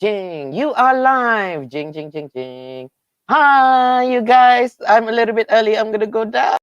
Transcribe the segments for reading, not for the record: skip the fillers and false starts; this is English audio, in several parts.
Jing, you are live. Jing, jing, jing, jing. Hi, you guys. I'm a little bit early. I'm gonna go down.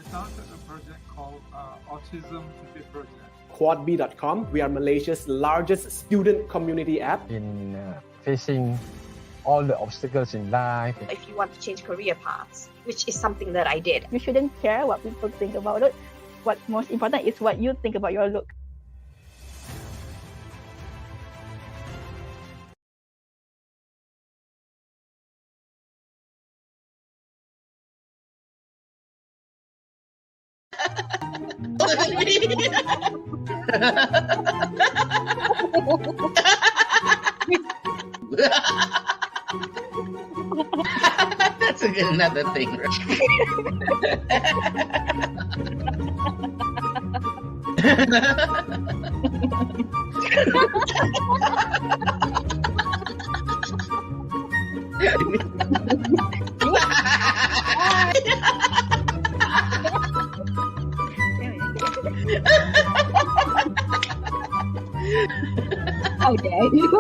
I started a project called Autism Today Project. quadb.com. We are Malaysia's largest student community app. In facing all the obstacles in life. If you want to change career paths, which is something that I did. You shouldn't care what people think about it. What's most important is what you think about your look. That's another thing, How dare you?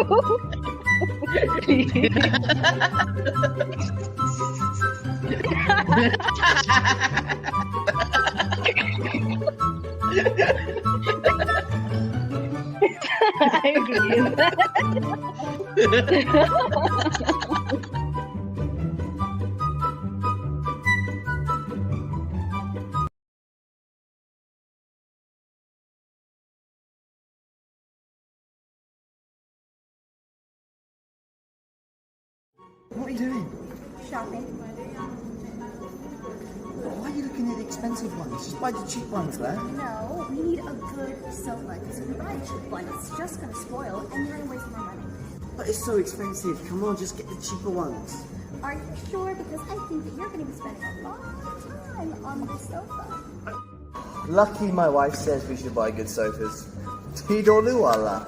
I agree with that. What are you doing? Shopping. Why are you looking at the expensive ones? Just buy the cheap ones there. No, we need a good sofa. Because if we buy a cheap one, it's just going to spoil and you're going to waste more money. But it's so expensive. Come on, just get the cheaper ones. Are you sure? Because I think that you're going to be spending a lot of time on this sofa. Lucky my wife says we should buy good sofas. Tidoluala.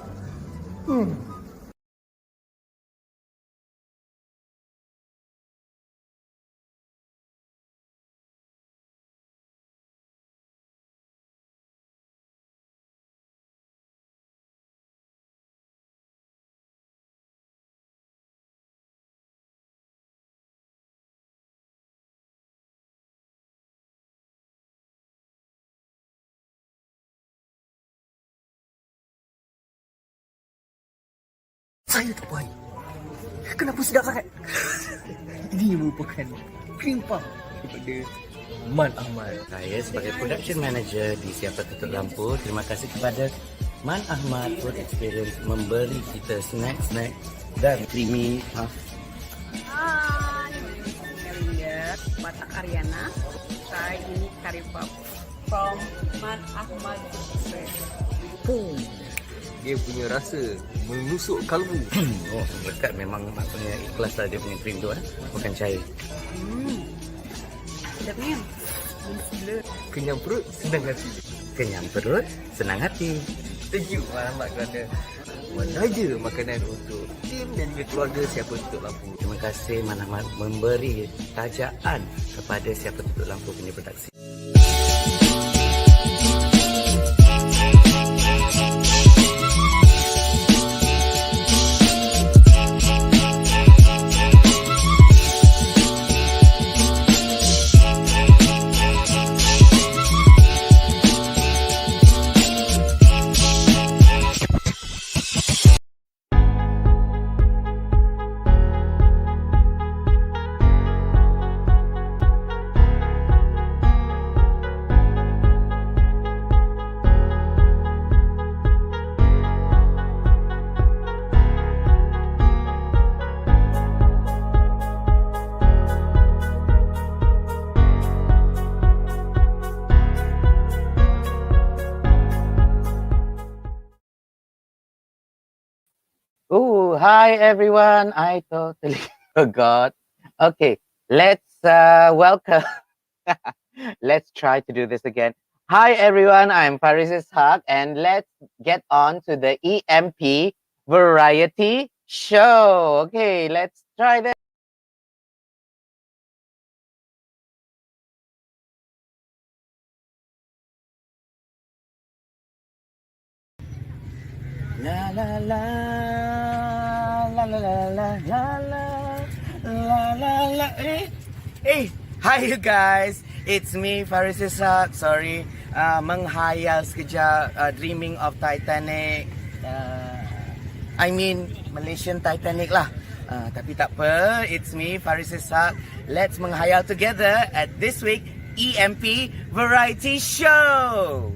Saya tak baik. Kenapa sedap sangat? Ini merupakan krimpah daripada Man Ahmad. Saya sebagai production manager di Siapa Tutup Lampu, terima kasih kepada Man Ahmad Food Experience memberi kita snack-snack dan creamy puff. Hai, Melinda, Batak Ariana. Saya ini curry puff from Man Ahmad Food. Dia punya rasa menusuk kalbu. Oh, lekat memang maksudnya ikhlas lah dia punya krim tu bukan cair. Sedapnya. Gila. Kenyang perut, senang hati. Kenyang perut, senang hati. Thank you Man Ahmad kerana menaja makanan untuk tim dan juga keluarga Siapa Tutup Lampu. Terima kasih Man Ahmad memberi tajaan kepada Siapa Tutup Lampu punya produksi. Oh, hi everyone. I totally forgot. Okay, let's welcome. Let's try to do this again. Hi everyone, I'm Faris Ishaq and let's get on to the EMP variety show. Okay, let's try this. La la la la la la la la la la la. Hey, hi you guys. It's me Faris Ishaq. Sorry, menghayal sekejap, dreaming of Titanic. I mean Malaysian Titanic lah. Tapi tak apa. It's me Faris Ishaq. Let's menghayal together at this week EMP Variety Show.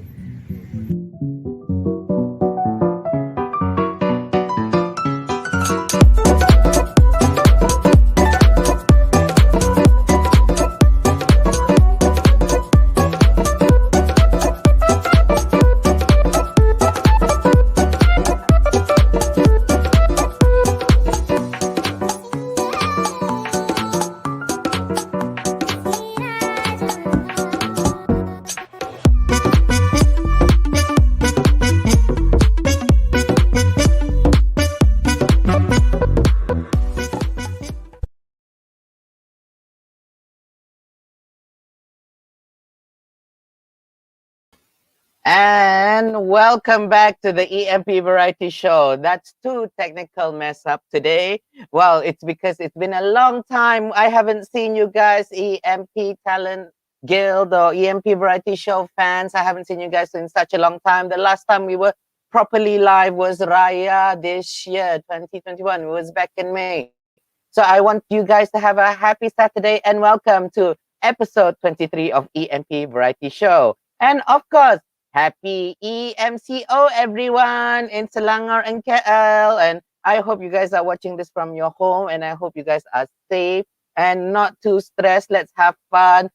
And welcome back to the EMP Variety Show. That's two technical mess up today. Well, it's because it's been a long time. I haven't seen you guys, EMP Talent Guild or EMP Variety Show fans. I haven't seen you guys in such a long time. The last time we were properly live was Raya this year, 2021. It was back in May. So I want you guys to have a happy Saturday and welcome to episode 23 of EMP Variety Show. And of course, happy EMCO everyone in Selangor and KL. And I hope you guys are watching this from your home and I hope you guys are safe and not too stressed. Let's have fun.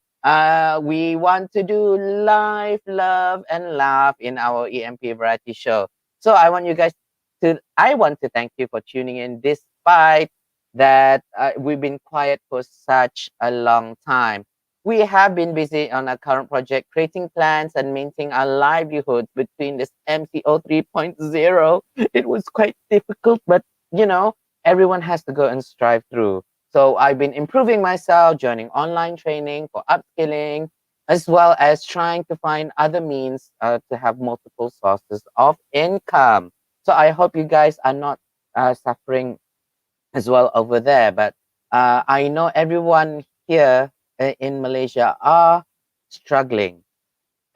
We want to do life, love, and laugh in our EMP Variety Show. So I want to thank you for tuning in despite that we've been quiet for such a long time. We have been busy on our current project, creating plans and maintaining our livelihoods between this MCO 3.0. It was quite difficult, but you know, everyone has to go and strive through. So I've been improving myself, joining online training for upskilling, as well as trying to find other means to have multiple sources of income. So I hope you guys are not suffering as well over there. But I know everyone here in Malaysia are struggling.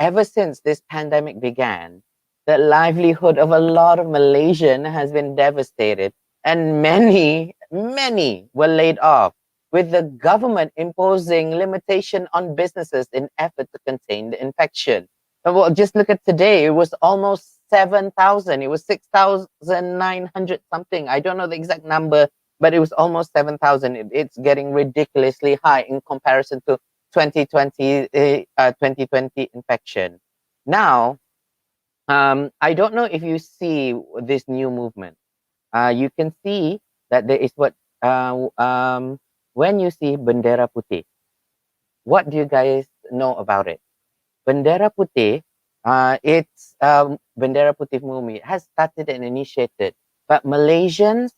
Ever since this pandemic began, the livelihood of a lot of Malaysians has been devastated and many were laid off, with the government imposing limitation on businesses in effort to contain the infection. Well, just look at today. It was almost 7,000. It was 6,900 something. I don't know the exact number, but it was almost 7,000. It's getting ridiculously high in comparison to 2020 infection. Now, I don't know if you see this new movement. You can see that there is when you see bendera putih, what do you guys know about it? Bendera putih, it's bendera putih movement has started and initiated, but Malaysians,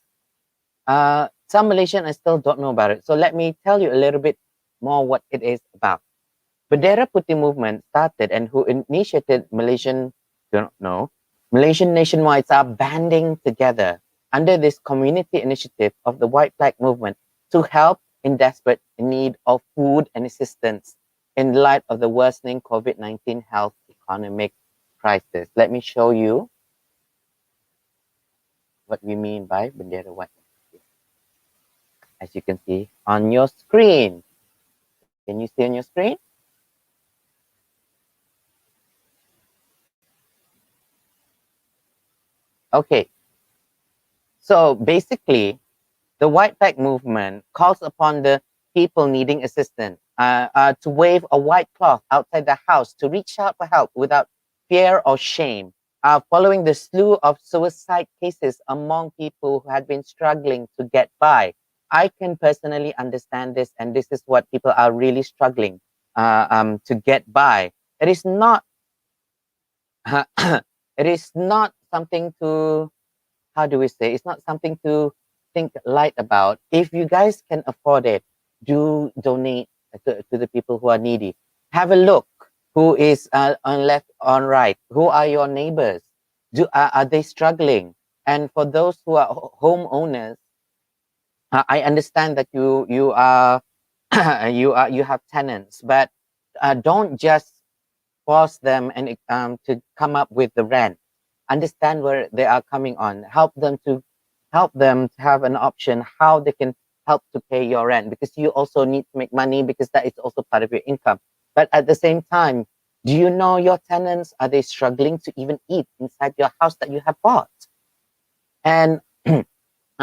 some Malaysians I still don't know about it. So let me tell you a little bit more what it is about. Bendera Putih movement started, and who initiated Malaysian, don't know, Malaysian nationwide are banding together under this community initiative of the White Flag movement to help in desperate need of food and assistance in light of the worsening COVID-19 health economic crisis. Let me show you what we mean by Bendera White. As you can see on your screen. Can you see on your screen? Okay. So basically, the White Flag movement calls upon the people needing assistance to wave a white cloth outside the house to reach out for help without fear or shame. Following the slew of suicide cases among people who had been struggling to get by, I can personally understand this, and this is what people are really struggling to get by. It is not. It is not something to, how do we say? It's not something to think light about. If you guys can afford it, do donate to the people who are needy. Have a look who is on left, on right. Who are your neighbors? Are they struggling? And for those who are homeowners, I understand that you are you have tenants, but don't just force them and to come up with the rent. Understand where they are coming on. Help them to have an option how they can help to pay your rent, because you also need to make money, because that is also part of your income. But at the same time, do you know your tenants, are they struggling to even eat inside your house that you have bought? And and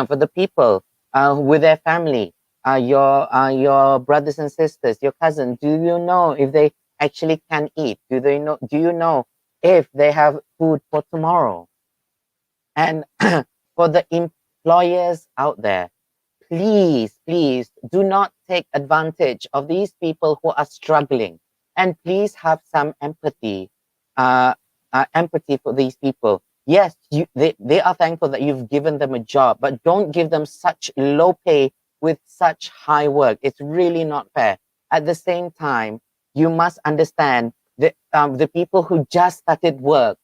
for the people with their family, your brothers and sisters, your cousins, do you know if they actually can eat? Do you know if they have food for tomorrow? And for the employers out there, please do not take advantage of these people who are struggling, and please have some empathy, empathy for these people. Yes, they are thankful that you've given them a job, but don't give them such low pay with such high work. It's really not fair. At the same time, you must understand that the people who just started work,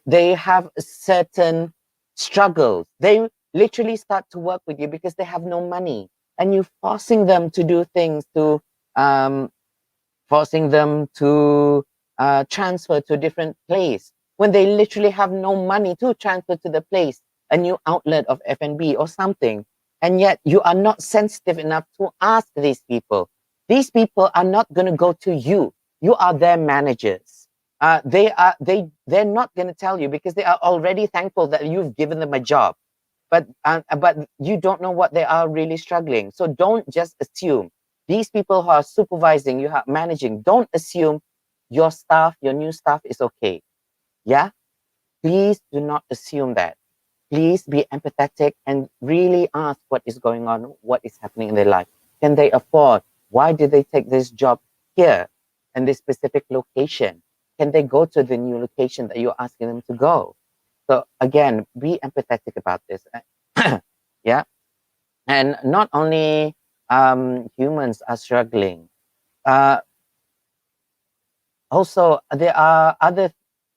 they have certain struggles. They literally start to work with you because they have no money, and you're forcing them to do things, to forcing them to transfer to a different place when they literally have no money to transfer to the place, a new outlet of F&B or something. And yet you are not sensitive enough to ask these people. These people are not going to go to you. You are their managers. They're not going to tell you, because they are already thankful that you've given them a job. But you don't know what they are really struggling. So don't just assume. These people who are supervising, you are managing, don't assume your staff, your new staff is okay. Yeah? Please do not assume that. Please be empathetic and really ask what is going on, what is happening in their life. Can they afford? Why did they take this job here in this specific location? Can they go to the new location that you're asking them to go? So again, be empathetic about this. Yeah. And not only humans are struggling. Also, there are other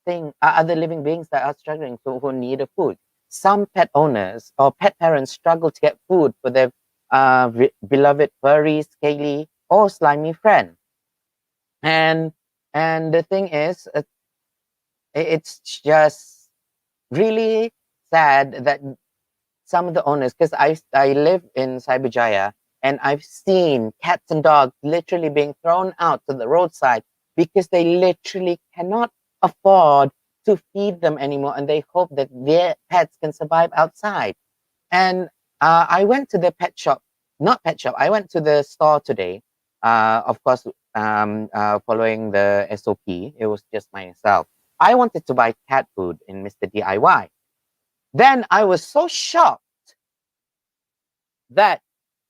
living beings that are struggling, so who need a food. Some pet owners or pet parents struggle to get food for their beloved furry, scaly, or slimy friend. And the thing is, it's just really sad that some of the owners, because I live in Cyberjaya, and I've seen cats and dogs literally being thrown out to the roadside because they literally cannot afford to feed them anymore, and they hope that their pets can survive outside. And I went to the pet shop, not pet shop, I went to the store today. Of course, following the SOP, it was just myself. I wanted to buy cat food in Mr. DIY. Then I was so shocked that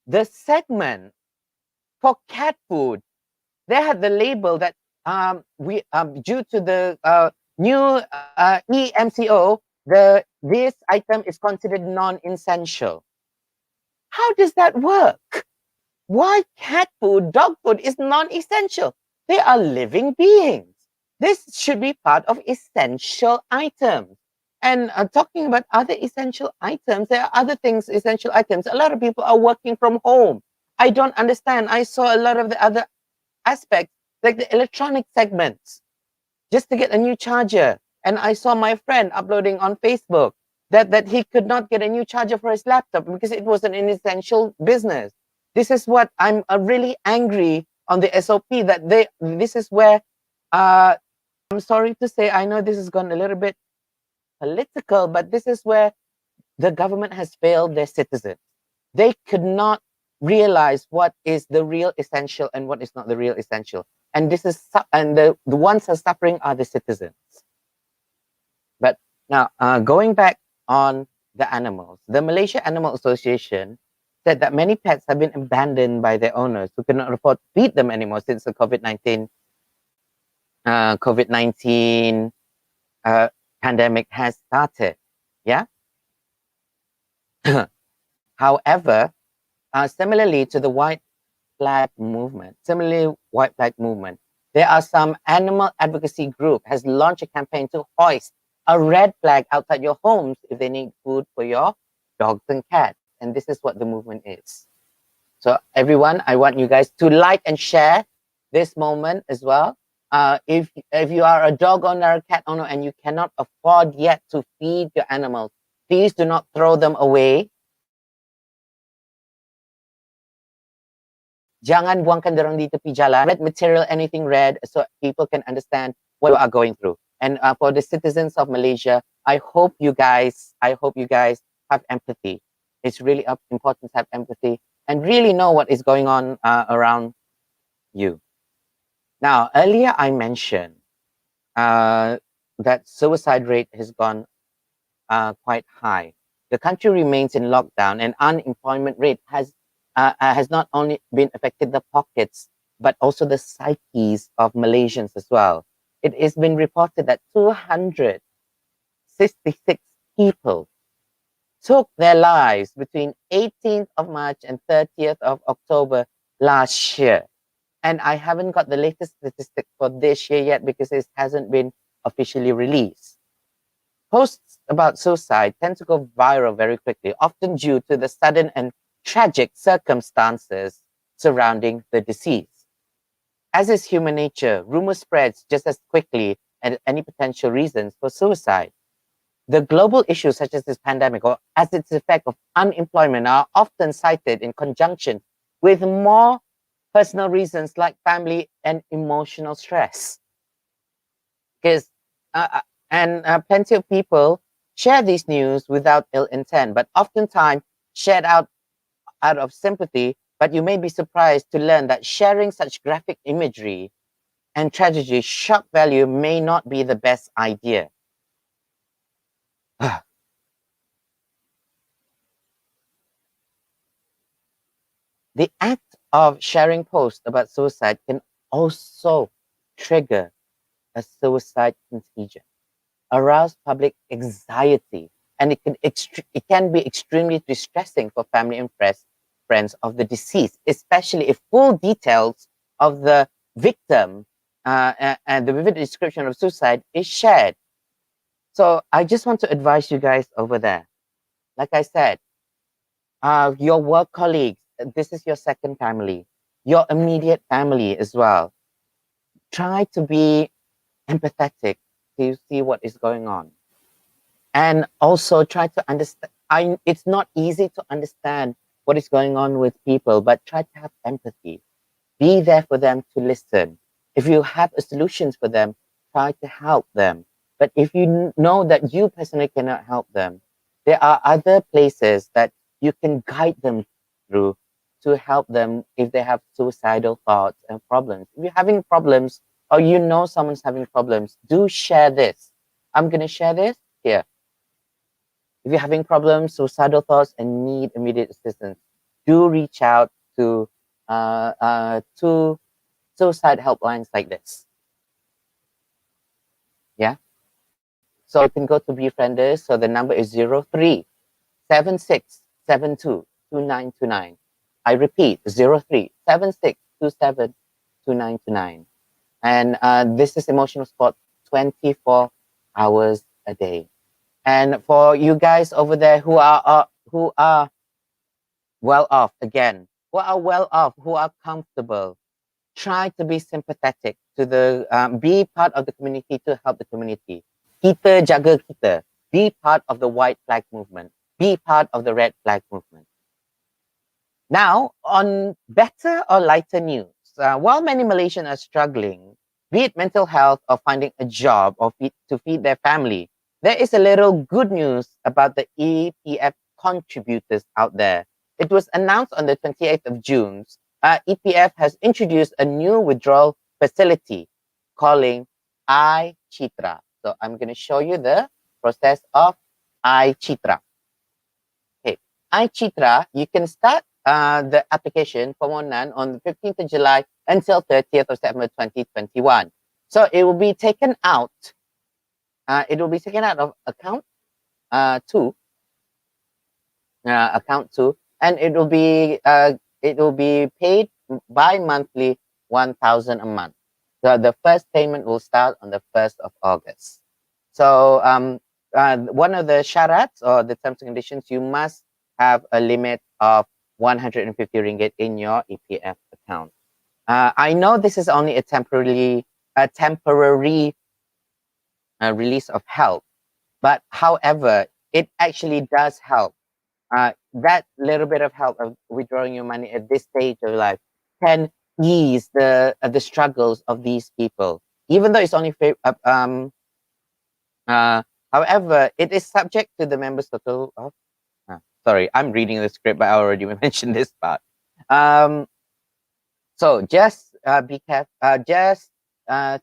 the segment for cat food, they had the label that we due to the new EMCO, this item is considered non-essential. How does that work? Why cat food, dog food is non-essential? They are living beings. This should be part of essential items. And talking about other essential items, there are other things, essential items. A lot of people are working from home. I don't understand. I saw a lot of the other aspects, like the electronic segments, just to get a new charger. And I saw my friend uploading on Facebook that he could not get a new charger for his laptop because it was an essential business. This is what I'm really angry on the SOP, that this is where, I'm sorry to say, I know this has gone a little bit political, but this is where the government has failed their citizens. They could not realize what is the real essential and what is not the real essential. And this is, and the ones who are suffering are the citizens. But now, going back on the animals, the Malaysia Animal Association said that many pets have been abandoned by their owners who cannot afford to feed them anymore since the COVID-19 pandemic has started. Yeah. However, similarly to the white flag movement, there are some animal advocacy group has launched a campaign to hoist a red flag outside your homes if they need food for your dogs and cats. And this is what the movement is. So everyone, I want you guys to like and share this moment as well. If you are a dog owner, a cat owner, and you cannot afford yet to feed your animals, please do not throw them away. Jangan buangkan dorang di tepi jalan. Red material, anything red, so people can understand what you are going through. And for the citizens of Malaysia, I hope you guys have empathy. It's really important to have empathy and really know what is going on around you. Now, earlier I mentioned that suicide rate has gone quite high. The country remains in lockdown, and unemployment rate has not only been affected the pockets, but also the psyches of Malaysians as well. It has been reported that 266 people took their lives between 18th of March and 30th of October last year. And I haven't got the latest statistic for this year yet because it hasn't been officially released. Posts about suicide tend to go viral very quickly, often due to the sudden and tragic circumstances surrounding the deceased. As is human nature, rumor spreads just as quickly as any potential reasons for suicide. The global issues such as this pandemic or as its effect of unemployment are often cited in conjunction with more personal reasons like family and emotional stress. Because plenty of people share these news without ill intent, but oftentimes shared out of sympathy. But you may be surprised to learn that sharing such graphic imagery and tragedy shock value may not be the best idea. The act of sharing posts about suicide can also trigger a suicide contagion, arouse public anxiety, and it can be extremely distressing for family and friends of the deceased, especially if full details of the victim and the vivid description of suicide is shared. So I just want to advise you guys over there. Like I said, your work colleagues, this is your second family, your immediate family as well. Try to be empathetic to see what is going on. And also try to It's not easy to understand what is going on with people, but try to have empathy. Be there for them to listen. If you have solutions for them, try to help them. But if you know that you personally cannot help them, there are other places that you can guide them through to help them if they have suicidal thoughts and problems. If you're having problems or you know someone's having problems, do share this. I'm going to share this here. If you're having problems, suicidal thoughts, and need immediate assistance, do reach out to suicide helplines like this. Yeah. So you can go to Befrienders. So the number is 03-7672-2929. I repeat, 03-7627-2929. And this is emotional support 24 hours a day. And for you guys over there who are well off, again, who are well off, who are comfortable, try to be sympathetic to the, be part of the community to help the community. Kita jaga kita. Be part of the white flag movement. Be part of the red flag movement. Now, on better or lighter news, while many Malaysians are struggling, be it mental health or finding a job or to feed their family, there is a little good news about the EPF contributors out there. It was announced on the 28th of June. EPF has introduced a new withdrawal facility calling iCitra. So I'm going to show you the process of iCitra. Okay, iCitra, you can start the application permohonan on the 15th of July until 30th of September 2021. So it will be taken out. It will be taken out of account two, and it will be paid bi-monthly 1,000 a month. So the first payment will start on the 1st of August. So one of the sharats or the terms and conditions, you must have a limit of 150 ringgit in your EPF account. I know this is only a temporary release of help, but however, it actually does help. That little bit of help of withdrawing your money at this stage of life can ease the struggles of these people, even though it's only however, it is subject to the members' total of. Sorry, I'm reading the script, but I already mentioned this part. So just be careful. Just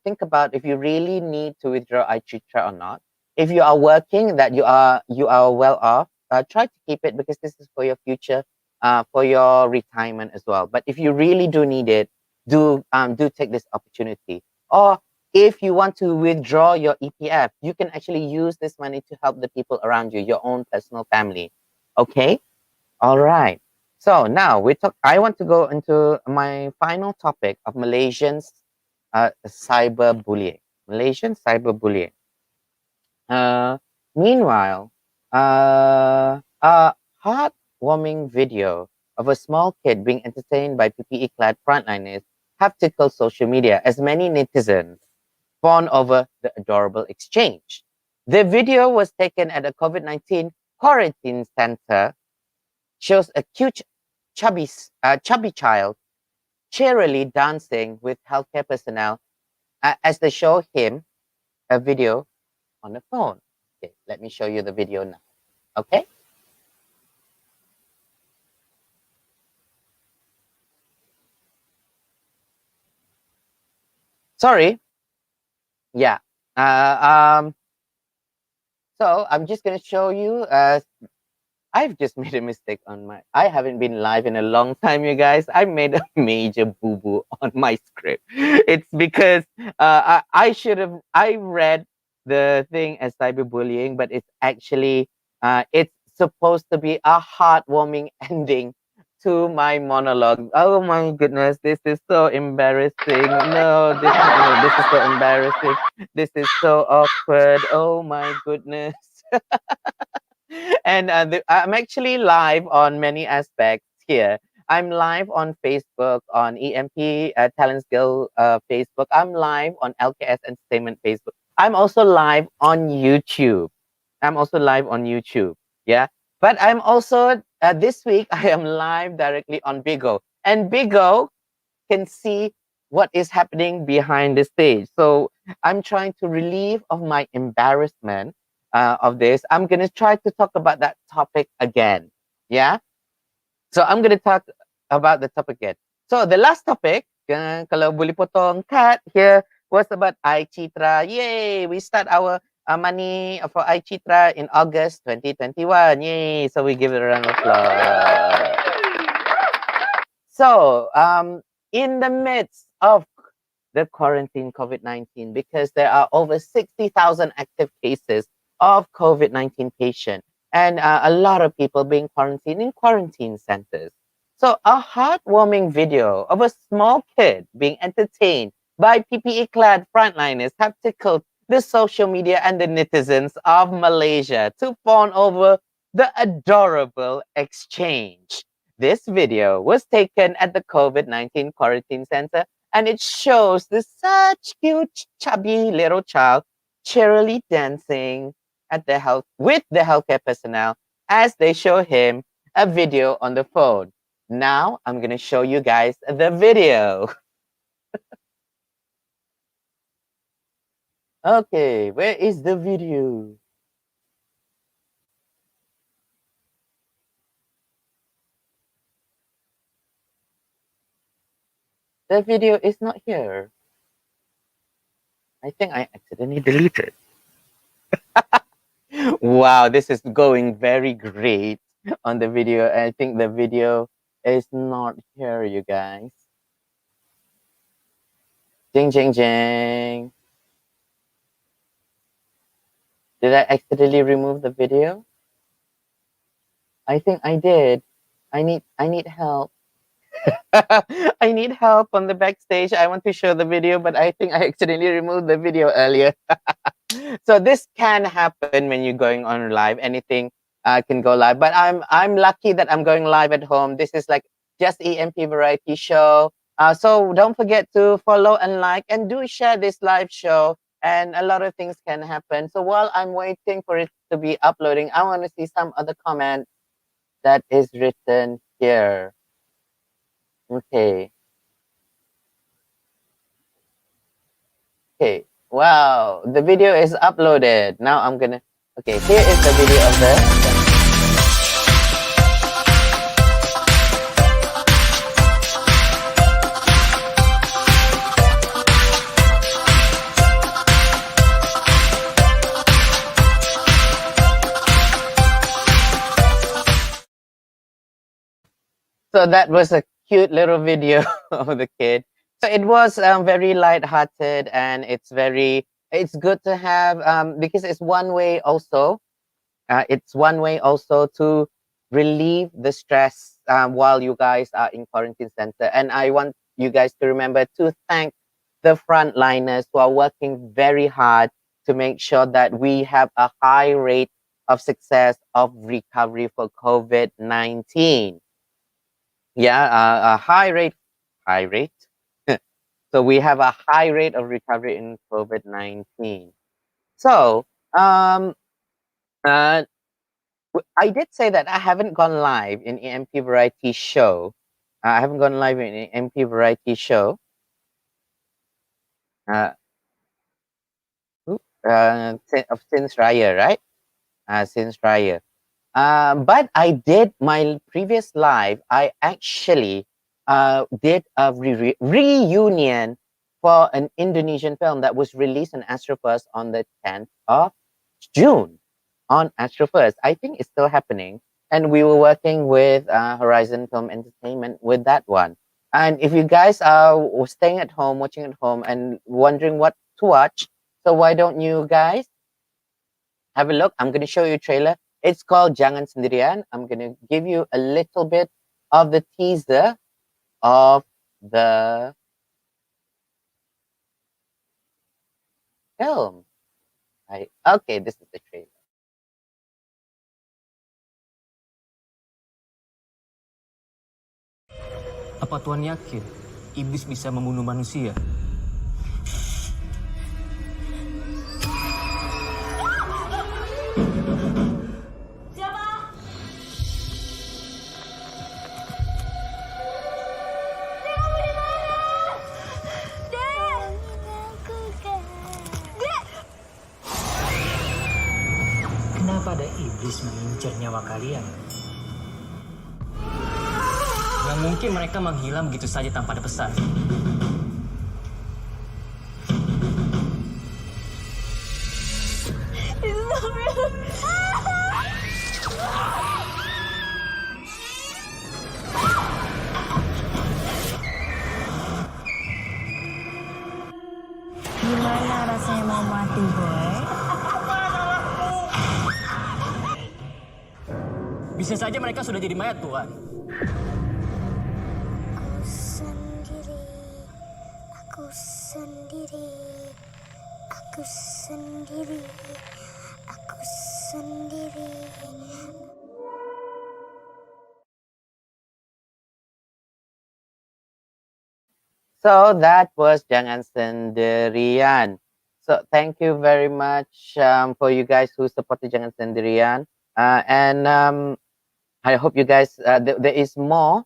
think about if you really need to withdraw iCitra or not. If you are working, that you are well off, try to keep it because this is for your future, for your retirement as well. But if you really do need it, do take this opportunity. Or if you want to withdraw your EPF, you can actually use this money to help the people around you, your own personal family. Okay, all right. So now I want to go into my final topic of Malaysians cyberbullying. Malaysian cyberbullying. Meanwhile, a heartwarming video of a small kid being entertained by PPE-clad frontliners have tickled social media as many netizens fawn over the adorable exchange. The video was taken at a COVID-19 quarantine center, shows a cute chubby child cheerily dancing with healthcare personnel as they show him a video on the phone. Okay, let me show you the video now. Okay. Sorry. Yeah. So I'm just gonna show you. I've just made a mistake on I haven't been live in a long time, you guys. I made a major boo-boo on my script. It's because I read the thing as cyberbullying, but it's actually, it's supposed to be a heartwarming ending to my monologue. Oh my goodness, this is so embarrassing. No, this is so embarrassing. This is so awkward. Oh my goodness. And I'm actually live on many aspects here. I'm live on Facebook, on EMP Talents Guild Facebook. I'm live on LKS Entertainment Facebook. I'm also live on YouTube. Yeah, But I'm also, this week, I am live directly on Bigo. And Bigo can see what is happening behind the stage. So I'm trying to relieve of my embarrassment of this. I'm going to try to talk about that topic again. Yeah? So I'm going to talk about the topic again. So the last topic, kalau boleh potong cut here, was about iCitra. Yay! We start our money for iCitra in August 2021. Yay! So we give it a round of applause. So in the midst of the quarantine COVID-19, because there are over 60,000 active cases of COVID-19 patients and a lot of people being quarantined in quarantine centers. So a heartwarming video of a small kid being entertained by PPE-clad frontliners have tickled the social media and the netizens of Malaysia to fawn over the adorable exchange. This video was taken at the COVID-19 quarantine center, and it shows this such cute, chubby little child cheerily dancing at the with the healthcare personnel as they show him a video on the phone. Now I'm gonna show you guys the video. Okay, where is the video? The video is not here. I think I accidentally deleted. Wow, this is going very great on the video. I think the video is not here, you guys. Jing, jing, jing. Did I accidentally remove the video? I think I did. I need help. I need help on the backstage. I want to show the video, but I think I accidentally removed the video earlier. So this can happen when you're going on live. Anything can go live, but I'm lucky that I'm going live at home. This is like just EMP variety show. So don't forget to follow and like, and do share this live show. And a lot of things can happen. So while I'm waiting for it to be uploading, I want to see some other comment that is written here. Okay. Okay. Wow. The video is uploaded. Now I'm gonna. Okay. Here is the video of the. So that was a cute little video of the kid. So it was very light-hearted, and it's good to have because it's one way also. It's one way also to relieve the stress while you guys are in quarantine center. And I want you guys to remember to thank the frontliners who are working very hard to make sure that we have a high rate of success of recovery for COVID-19. Yeah, a high rate. So we have a high rate of recovery in COVID-19. So I did say that I haven't gone live in EMP Variety Show. I haven't gone live in EMP Variety Show. Since Raya, right? Since Raya. But I did my previous live. I actually did a reunion for an Indonesian film that was released on Astro First on the 10th of June on Astro First. I think it's still happening. And we were working with Horizon Film Entertainment with that one. And if you guys are staying at home, watching at home, and wondering what to watch, so why don't you guys have a look? I'm going to show you a trailer. It's called Jangan Sendirian. I'm going to give you a little bit of the teaser of the film. Right. Okay, this is the trailer. Apa Tuan yakin iblis bisa membunuh manusia? kepada iblis mengincar nyawa kalian. Nggak mungkin mereka menghilang begitu saja tanpa ada pesan. Gimana rasanya mau mati, boy? Bisa saja mereka sudah jadi mayat, Tuan. Aku sendiri, aku sendiri, aku sendiri. So that was Jangan Sendirian. So thank you very much for you guys who supported Jangan Sendirian. And I hope you guys, there is more.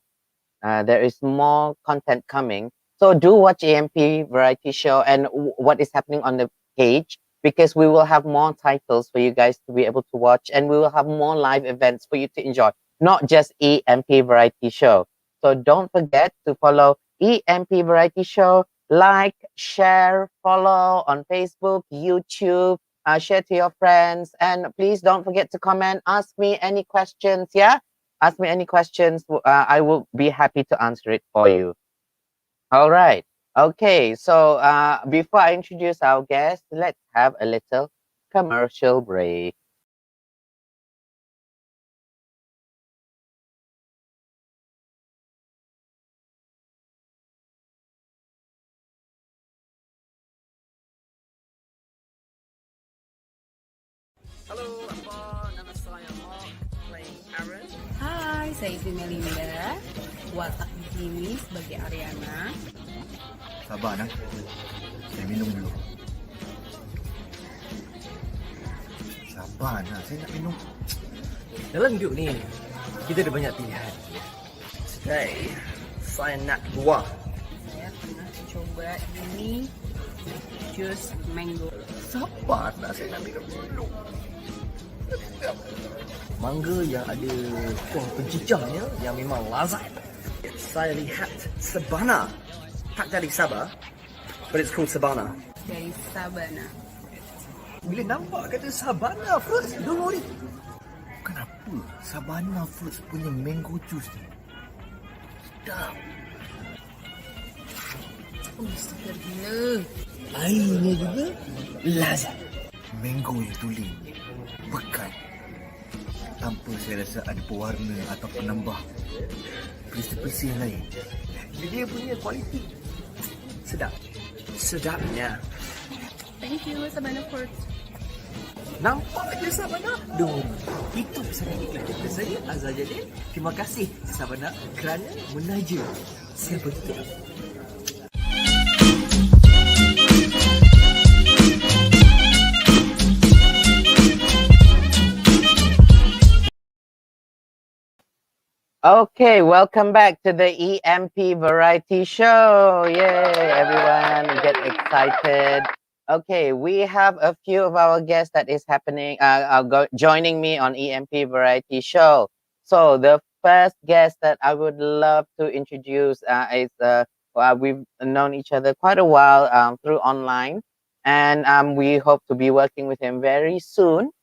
There is more content coming. So do watch EMP variety show and what is happening on the page, because we will have more titles for you guys to be able to watch, and we will have more live events for you to enjoy, not just EMP variety show. So don't forget to follow EMP variety show, like, share, follow on Facebook, YouTube, share to your friends, and please don't forget to comment, ask me any questions. Yeah, ask me any questions. I will be happy to answer it for you. All right. Okay. So before I introduce our guest, let's have a little commercial break. Halo, apa nama saya Mark playing Aaron. Hai, saya Ibu Melinda. Watak di sini sebagai Ariana. Sabar nak. Saya minum dulu. Sabar nak, saya nak minum. Dalam hidup ni, kita ada banyak pilihan. Today, saya nak buah. Saya pernah coba ini jus mango. Sabar nak, saya nak minum dulu. Mangga yang ada kuah penjijahnya yang memang lazat. Saya lihat sabana. Tak dari Sabah, but it's called Sabana. Dari Sabana. Bila nampak kata Sabana Fruits, dulu ni. Kenapa Sabana Fruits punya mango juice ni? Sedap. Segar gila. Airnya juga lazat. Mango yang tulen, pekat. Tanpa saya rasa ada pewarna atau penambah perisi-perisi yang lain. Dia punya kualiti sedap. Sedapnya. Thank you, Sabana Fruits. Nampak je Sabana? Dong. Itu pesanan iklan kita saya, Azhar Jalil. Terima kasih Sabana kerana menaja saya betul. Okay, welcome back to the EMP Variety Show. Yay, everyone, get excited. Okay, we have a few of our guests that is happening, joining me on EMP Variety Show. So the first guest that I would love to introduce is, we've known each other quite a while through online, and we hope to be working with him very soon.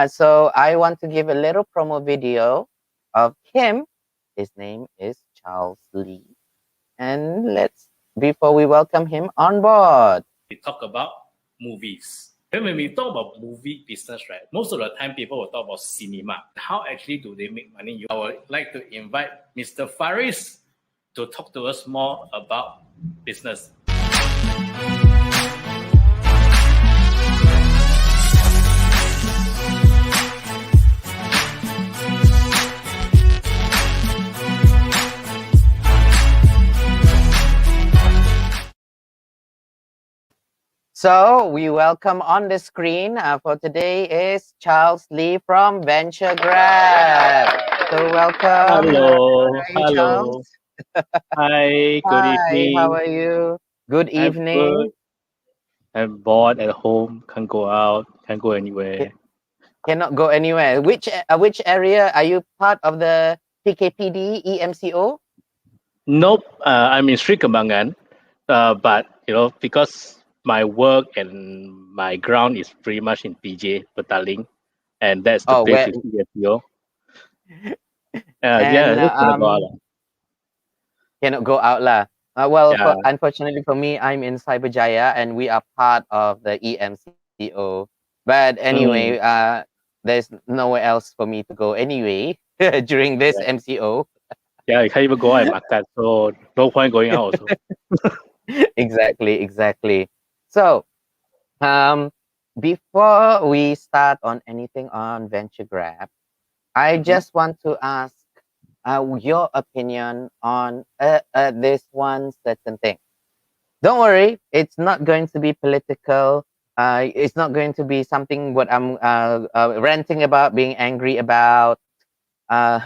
So I want to give a little promo video of him. His name is Charles Lee. And before we welcome him on board. We talk about movies. Then when we talk about movie business, right, most of the time people will talk about cinema. How actually do they make money? I would like to invite Mr. Faris to talk to us more about business. So we welcome on the screen for today is Charles Lee from Venture Grab. So welcome. Hello. How are you, Hello. Charles? Hi. Good evening. How are you? Good I'm evening. good. I'm bored at home. Can't go out. Can't go anywhere. Cannot go anywhere. Which area are you part of the PKPD EMCO? Nope, I'm in Sri Kembangan, but because my work and my ground is pretty much in PJ Petaling, and that's the Oh, place where with EFPO. Yeah, and just gonna go out lah. cannot go out lah. Well, Yeah, unfortunately for me, I'm in Cyberjaya and we are part of the EMCO. But anyway, mm, there's nowhere else for me to go anyway during this yeah, MCO. yeah. You can't even go out and makan, so no point going out also. Exactly. So, um, before we start on anything on Venture Grab, I Mhm. just want to ask your opinion on this one certain thing. Don't worry, it's not going to be political. It's not going to be something what I'm ranting about, being angry about. Uh,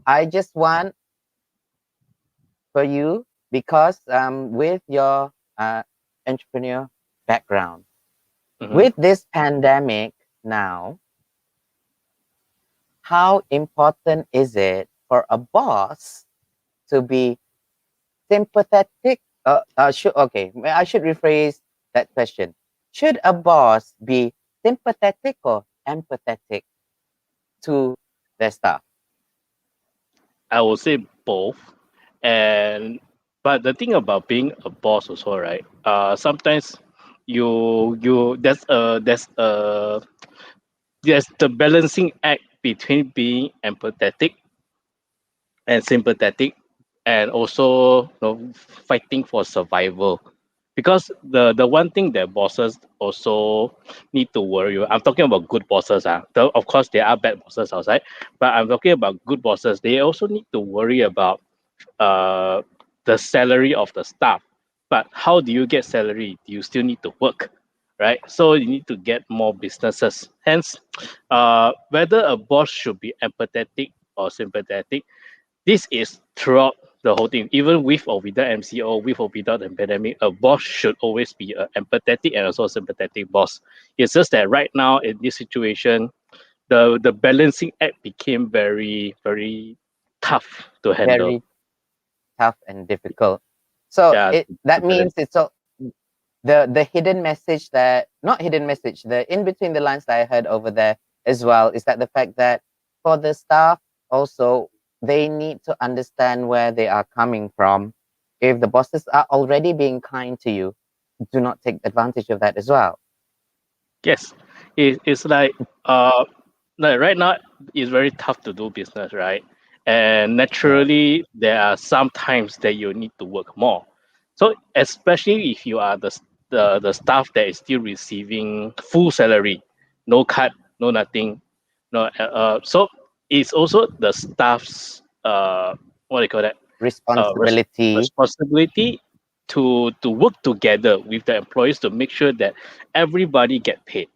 I just want for you because with your entrepreneur background, Mhm. with this pandemic now, how important is it for a boss to be sympathetic? I should rephrase that question. Should a boss be sympathetic or empathetic to their staff? I would say both, and but the thing about being a boss also, right? Sometimes you there's the balancing act between being empathetic and sympathetic, and also fighting for survival. Because the one thing that bosses also need to worry about, I'm talking about good bosses. Of course, there are bad bosses outside, but I'm talking about good bosses. They also need to worry about uh, the salary of the staff. But how do you get salary? You still need to work, right? So you need to get more businesses. Hence, whether a boss should be empathetic or sympathetic, this is throughout the whole thing. Even with or without MCO, with or without the pandemic, a boss should always be an empathetic and also sympathetic boss. It's just that right now in this situation, the balancing act became very, very tough to handle. Very tough and difficult. So Yeah, that to balance. means it's all the hidden message that not hidden message, the in between the lines that I heard over there as well is that the fact that for the staff also they need to understand where they are coming from. If the bosses are already being kind to you, do not take advantage of that as well. Yes, it's like right now it's very tough to do business, right? And Yes. naturally, there are some times that you need to work more. So especially if you are the staff that is still receiving full salary, no cut, no nothing, no. So it's also the staff's what do you call that? Responsibility. Responsibility to work together with the employees to make sure that everybody get paid,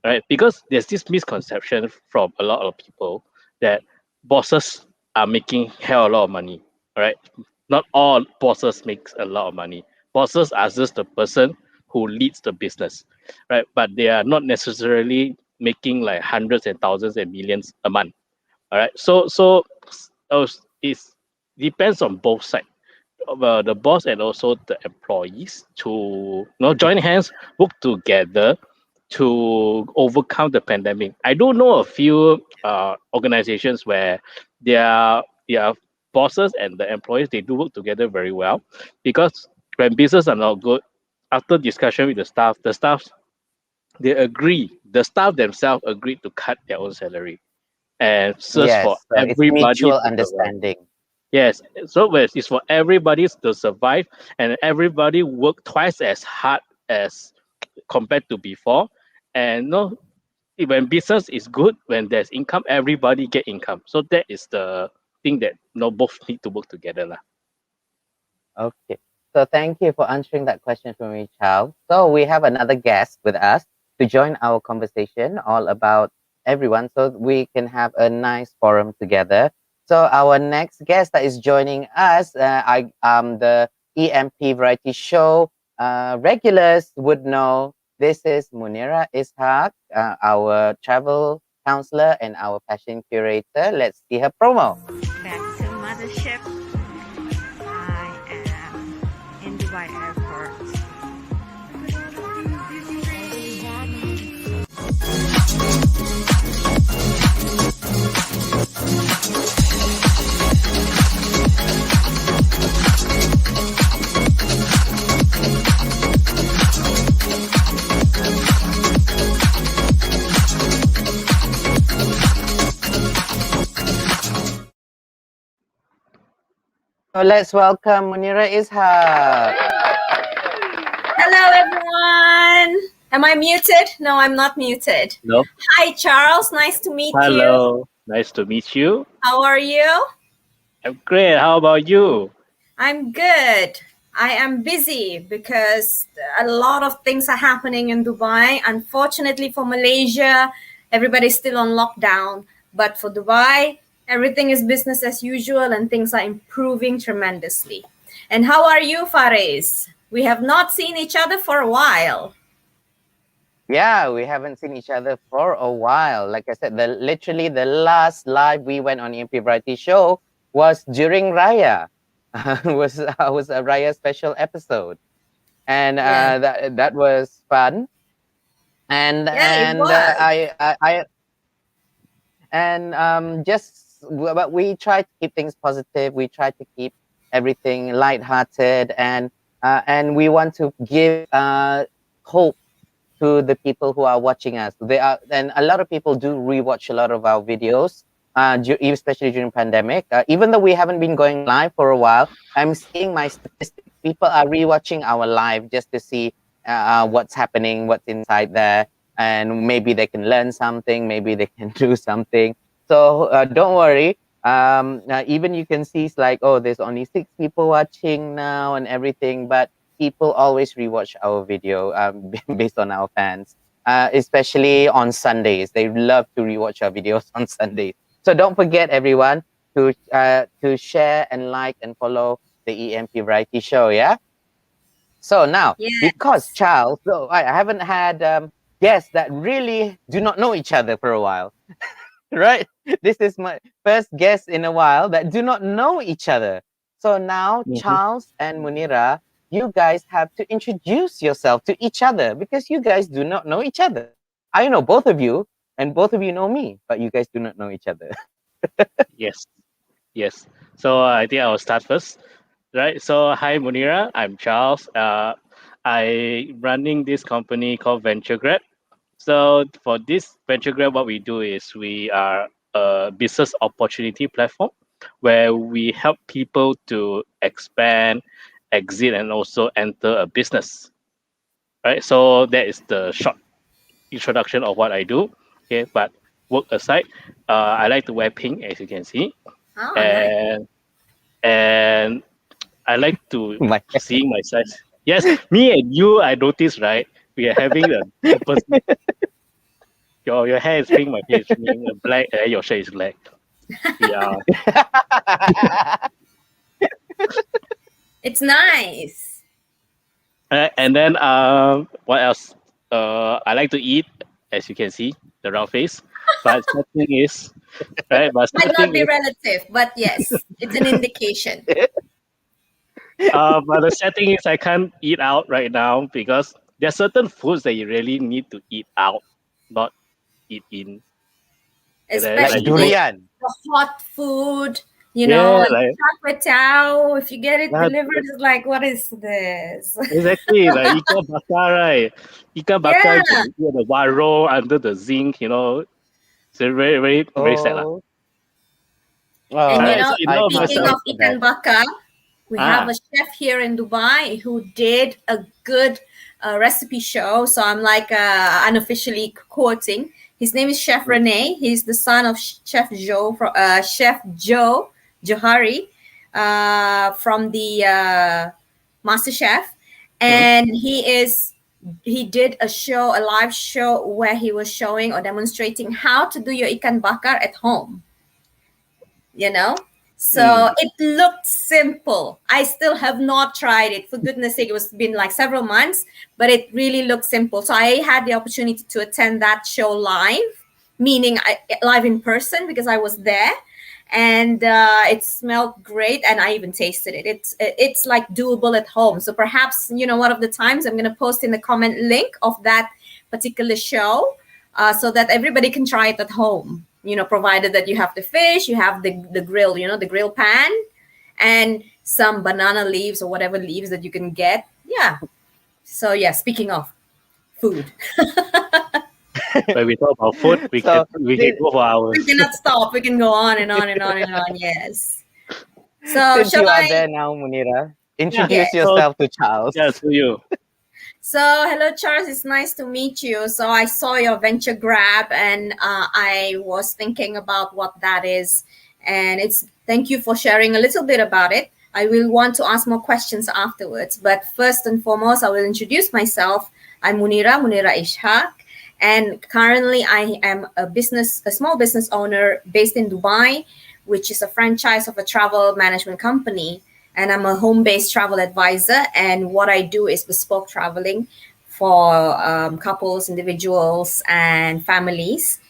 right? Because there's this misconception from a lot of people that bosses are making hell a lot of money, right? Not all bosses makes a lot of money. Bosses are just the person who leads the business, right? But they are not necessarily making like hundreds and thousands and millions a month. All right. So it's depends on both sides, the boss and also the employees to join hands, work together to overcome the pandemic. I do know a few organizations where their bosses and the employees, they do work together very well, because when business are not good, after discussion with the staff, the staff themselves agreed to cut their own salary and search for Yes. So it's everybody mutual to survive. understanding. Yes, so it's for everybody to survive, and everybody work twice as hard as compared to before. And no, when business is good, when there's income, everybody get income. So that is the thing that both need to work together, lah. Okay. So thank you for answering that question for me, Chow. So we have another guest with us to join our conversation all about everyone so we can have a nice forum together. So our next guest that is joining us, the EMP variety show regulars would know this is Munira Ishaq, our travel counselor and our passion curator. Let's see her promo. Back to Mothership. I am in Dubai Airport. So let's welcome Munira Ishaq. Hello, everyone. Am I muted? No, I'm not muted. No. Hi, Charles. Nice to meet you. Hello. Nice to meet you. How are you? I'm great. How about you? I'm good. I am busy because a lot of things are happening in Dubai. Unfortunately for Malaysia, everybody's still on lockdown. But for Dubai, everything is business as usual and things are improving tremendously. And how are you, Faris? We have not seen each other for a while. Yeah, we haven't seen each other for a while. Like I said, literally the last live we went on EMP Variety Show was during Raya. was a Raya special episode, and that was fun. And but we try to keep things positive. We try to keep everything lighthearted, and we want to give hope to the people who are watching us. And a lot of people do rewatch a lot of our videos, especially during pandemic. Even though we haven't been going live for a while, I'm seeing my statistics. People are rewatching our live just to see what's happening, what's inside there, and maybe they can learn something, maybe they can do something. So don't worry. Even you can see it's like, oh, there's only 6 people watching now and everything, but people always rewatch our video based on our fans, especially on Sundays. They love to rewatch our videos on Sundays. So don't forget, everyone, to share and like and follow the EMP Variety Show, yeah? So now, because Charles, so I haven't had guests that really do not know each other for a while, right? This is my first guest in a while that do not know each other. So now, Charles and Munira, you guys have to introduce yourself to each other because you guys do not know each other. I know both of you, and both of you know me, but you guys do not know each other. Yes. So I think I'll start first, right? So hi, Munira. I'm Charles. I running this company called VentureGrad. So for this VentureGrad, what we do is we are a business opportunity platform where we help people to expand, exit, and also enter a business. Right. So that is the short introduction of what I do. Okay, but work aside, I like to wear pink, as you can see, and I like to seeing my size. Yes, me and you, I noticed, right? We are having a opposite. Your hair is pink, my hair is pink, black, your shirt is black. Yeah. It's nice. And then what else? I like to eat, as you can see, the round face. But something is right. But might not be relative, but yes, it's an indication. But the setting is I can't eat out right now because there are certain foods that you really need to eat out, not eat in. Especially like durian. The hot food, you know, like char kway. If you get it delivered, it's like, what is this? Exactly, like ikan bakar, right? Ikan bakar, the waro under the zinc, you know. So very sad. And speaking of ikan bakar, we have a chef here in Dubai who did a good recipe show. So I'm like unofficially quoting. His name is Chef Rene. He's the son of Chef Joe Johari from the Master Chef, and he did a live show where he was showing or demonstrating how to do your ikan bakar at home. You know, so it looked simple. I still have not tried it. For goodness sake, it's been like several months, but it really looked simple. So I had the opportunity to attend that show live, meaning live in person, because I was there, and it smelled great, and I even tasted it. It's like doable at home. So perhaps, one of the times I'm going to post in the comment link of that particular show, so that everybody can try it at home. Provided that you have the fish, you have the grill, the grill pan, and some banana leaves or whatever leaves that you can get. Yeah. So yeah, speaking of food. When we talk about food, we can go for hours. We cannot stop. We can go on and on and on and on. Yes. So Since shall you are I? there now, Munira, introduce Yeah. yourself to Charles. Yeah, to you. So hello, Charles. It's nice to meet you. So I saw your venture grab, and I was thinking about what that is, and thank you for sharing a little bit about it. I will want to ask more questions afterwards, but first and foremost, I will introduce myself. I'm Munira Ishaq. And currently, I am a small business owner based in Dubai, which is a franchise of a travel management company. And I'm a home-based travel advisor. And what I do is bespoke traveling for couples, individuals, and families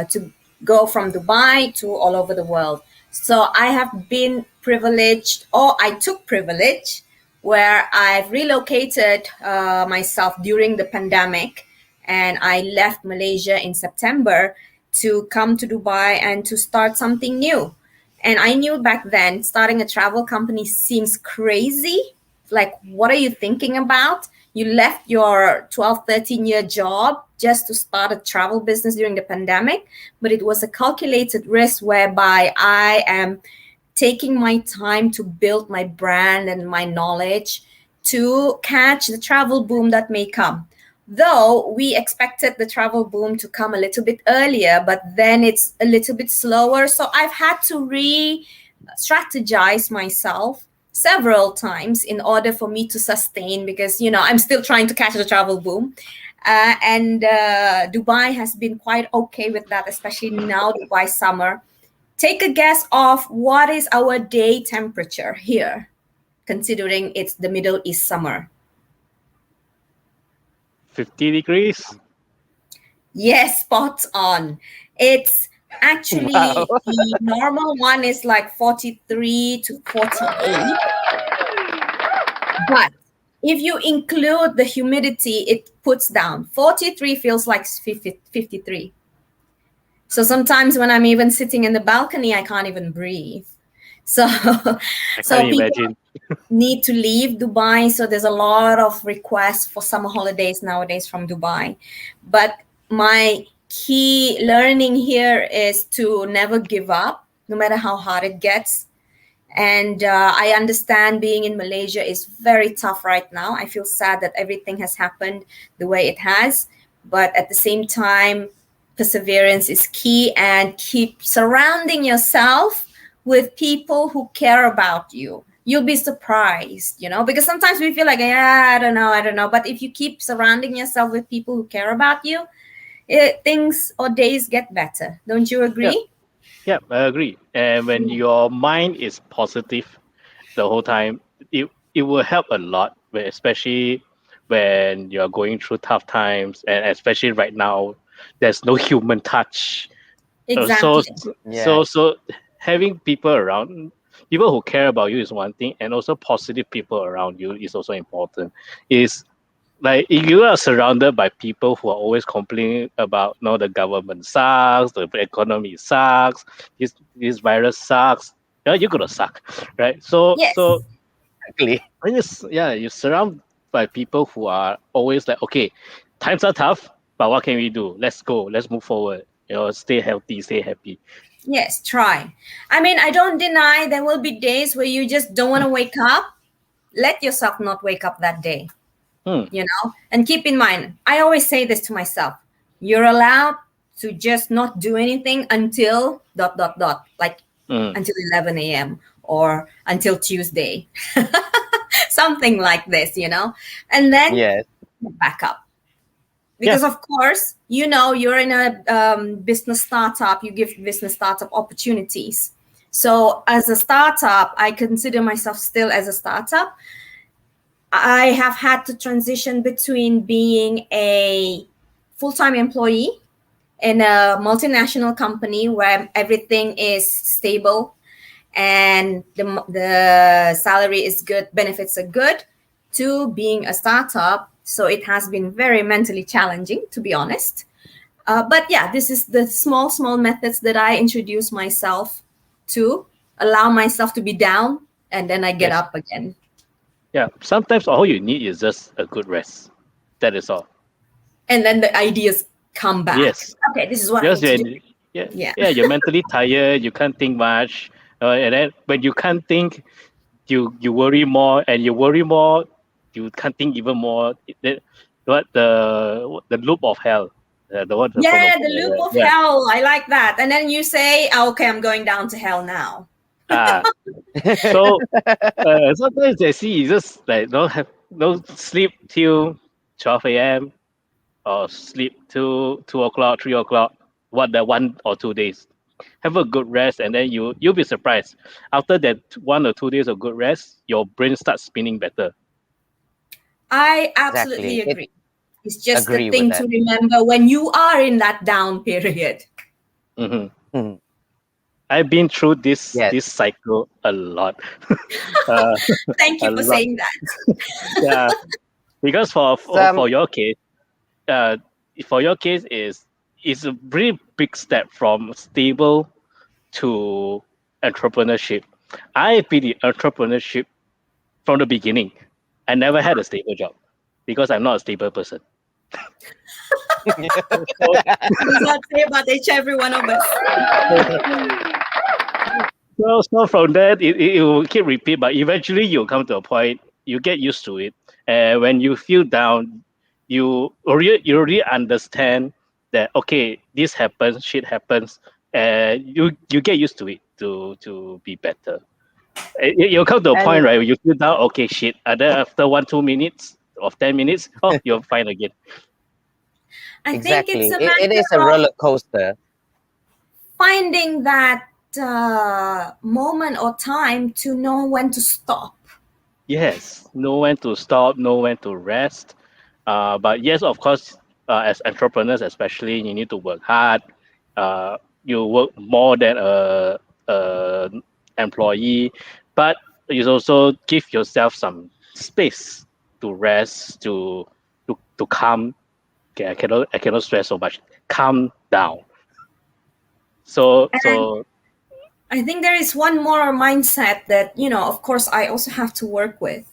to go from Dubai to all over the world. So I have been privileged, or I took privilege, where I've relocated myself during the pandemic. And I left Malaysia in September to come to Dubai and to start something new. And I knew back then starting a travel company seems crazy. Like, what are you thinking about? You left your 12, 13-year job just to start a travel business during the pandemic. But it was a calculated risk whereby I am taking my time to build my brand and my knowledge to catch the travel boom that may come. Though we expected the travel boom to come a little bit earlier, but then it's a little bit slower. So I've had to re-strategize myself several times in order for me to sustain, because, I'm still trying to catch the travel boom. And Dubai has been quite okay with that, especially now, Dubai summer. Take a guess of what is our day temperature here, considering it's the Middle East summer. 50 degrees? Yes, spot on. It's actually the normal one is like 43 to 48. But if you include the humidity, it puts down. 43 feels like 53. So sometimes when I'm even sitting in the balcony, I can't even breathe. So, Imagine. Need to leave Dubai. So there's a lot of requests for summer holidays nowadays from Dubai. But my key learning here is to never give up, no matter how hard it gets. And I understand being in Malaysia is very tough right now. I feel sad that everything has happened the way it has. But at the same time, perseverance is key, and keep surrounding yourself with people who care about you. You'll be surprised, because sometimes we feel like, I don't know. But if you keep surrounding yourself with people who care about you, things or days get better. Don't you agree? Yeah, I agree. And when your mind is positive the whole time, it will help a lot, especially when you're going through tough times, and especially right now, there's no human touch. Exactly. So having people around, people who care about you is one thing, and also positive people around you is also important. Is like if you are surrounded by people who are always complaining about, the government sucks, the economy sucks, this virus sucks, you're gonna suck, right? So exactly. You surround by people who are always like, okay, times are tough, but what can we do? Let's go. Let's move forward. Stay healthy, stay happy. Yes, try. I mean, I don't deny there will be days where you just don't want to wake up. Let yourself not wake up that day. And keep in mind, I always say this to myself. You're allowed to just not do anything until ... like until 11 a.m. or until Tuesday. Something like this, and then back up. Because of course, you're in a business startup, you give business startup opportunities. So as a startup, I consider myself still as a startup. I have had to transition between being a full-time employee in a multinational company where everything is stable and the salary is good, benefits are good, to being a startup. So it has been very mentally challenging, to be honest. But yeah, this is the small methods that I introduce myself to allow myself to be down, and then I get Yes. up again. Yeah, sometimes all you need is just a good rest. That is all. And then the ideas come back. Yes. Okay, this is what I Because need to do. you're mentally tired, you can't think much. And then when you can't think, you worry more, and you worry more, you can't think even more. The loop of hell. The one Yeah, the loop of yeah. hell. I like that. And then you say, oh, okay, I'm going down to hell now. So sometimes I see you just like don't sleep till 12 a.m. or sleep till 2 o'clock, 3 o'clock. What the 1 or 2 days? Have a good rest, and then you'll be surprised. After that 1 or 2 days of good rest, your brain starts spinning better. I absolutely Exactly. agree. It's just the Agree with thing to that. remember when you are in that down period. Mm-hmm. I've been through this cycle a lot. Thank you A for lot. saying that. Yeah, because for your case, uh, is a very big step from stable to entrepreneurship. I've been in entrepreneurship from the beginning. I never had a stable job because I'm not a stable person. Does not say about each every one of us. So from that, it will keep repeat, but eventually you'll come to a point, you get used to it. And when you feel down, you already understand that, okay, this happens, shit happens, and you get used to it to be better. You'll come to a point, And right, where you feel down, okay, shit, and then after 1-2 minutes of 10 minutes, oh, you're fine again. I think exactly, it's a it is a matter of roller coaster. finding that moment or time to know when to stop. Yes, know when to stop, know when to rest. But yes, of course, as entrepreneurs, especially, you need to work hard. You work more than a employee, but you also give yourself some space to rest, to calm. Okay, I cannot stress so much. Calm down. So I think there is one more mindset that, of course, I also have to work with,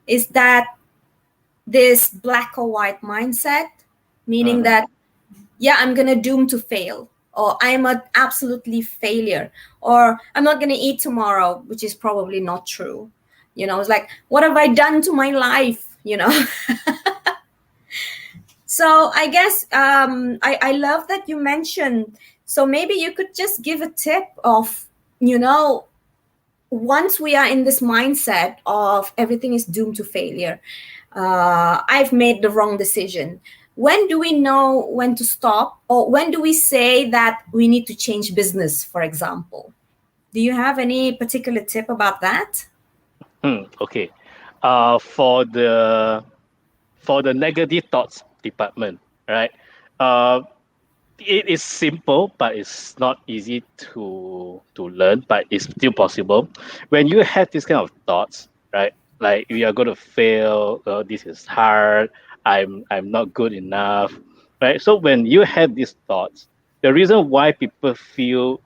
is that this black or white mindset, meaning that, yeah, I'm going to doom to fail, or I'm an absolutely failure, or I'm not going to eat tomorrow, which is probably not true. It's like, what have I done to my life? So I guess I love that you mentioned. So maybe you could just give a tip of, once we are in this mindset of everything is doomed to failure, I've made the wrong decision. When do we know when to stop, or when do we say that we need to change business, for example? Do you have any particular tip about that? Okay. For the negative thoughts department, right? It is simple, but it's not easy to learn, but it's still possible. When you have this kind of thoughts, right? Like, we are going to fail. This is hard. I'm not good enough, right? So when you have these thoughts, the reason why people feel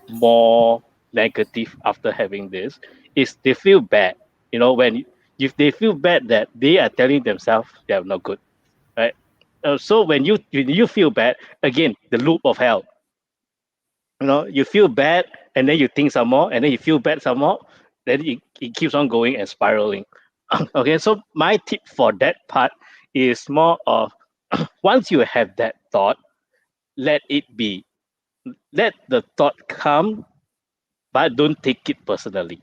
more negative after having this is they feel bad. When if they feel bad that they are telling themselves they are not good, right? So when you feel bad, again, the loop of hell. You feel bad, and then you think some more, and then you feel bad some more, then it keeps on going and spiraling. Okay, so my tip for that part is more of, once you have that thought, let it be. Let the thought come, but don't take it personally.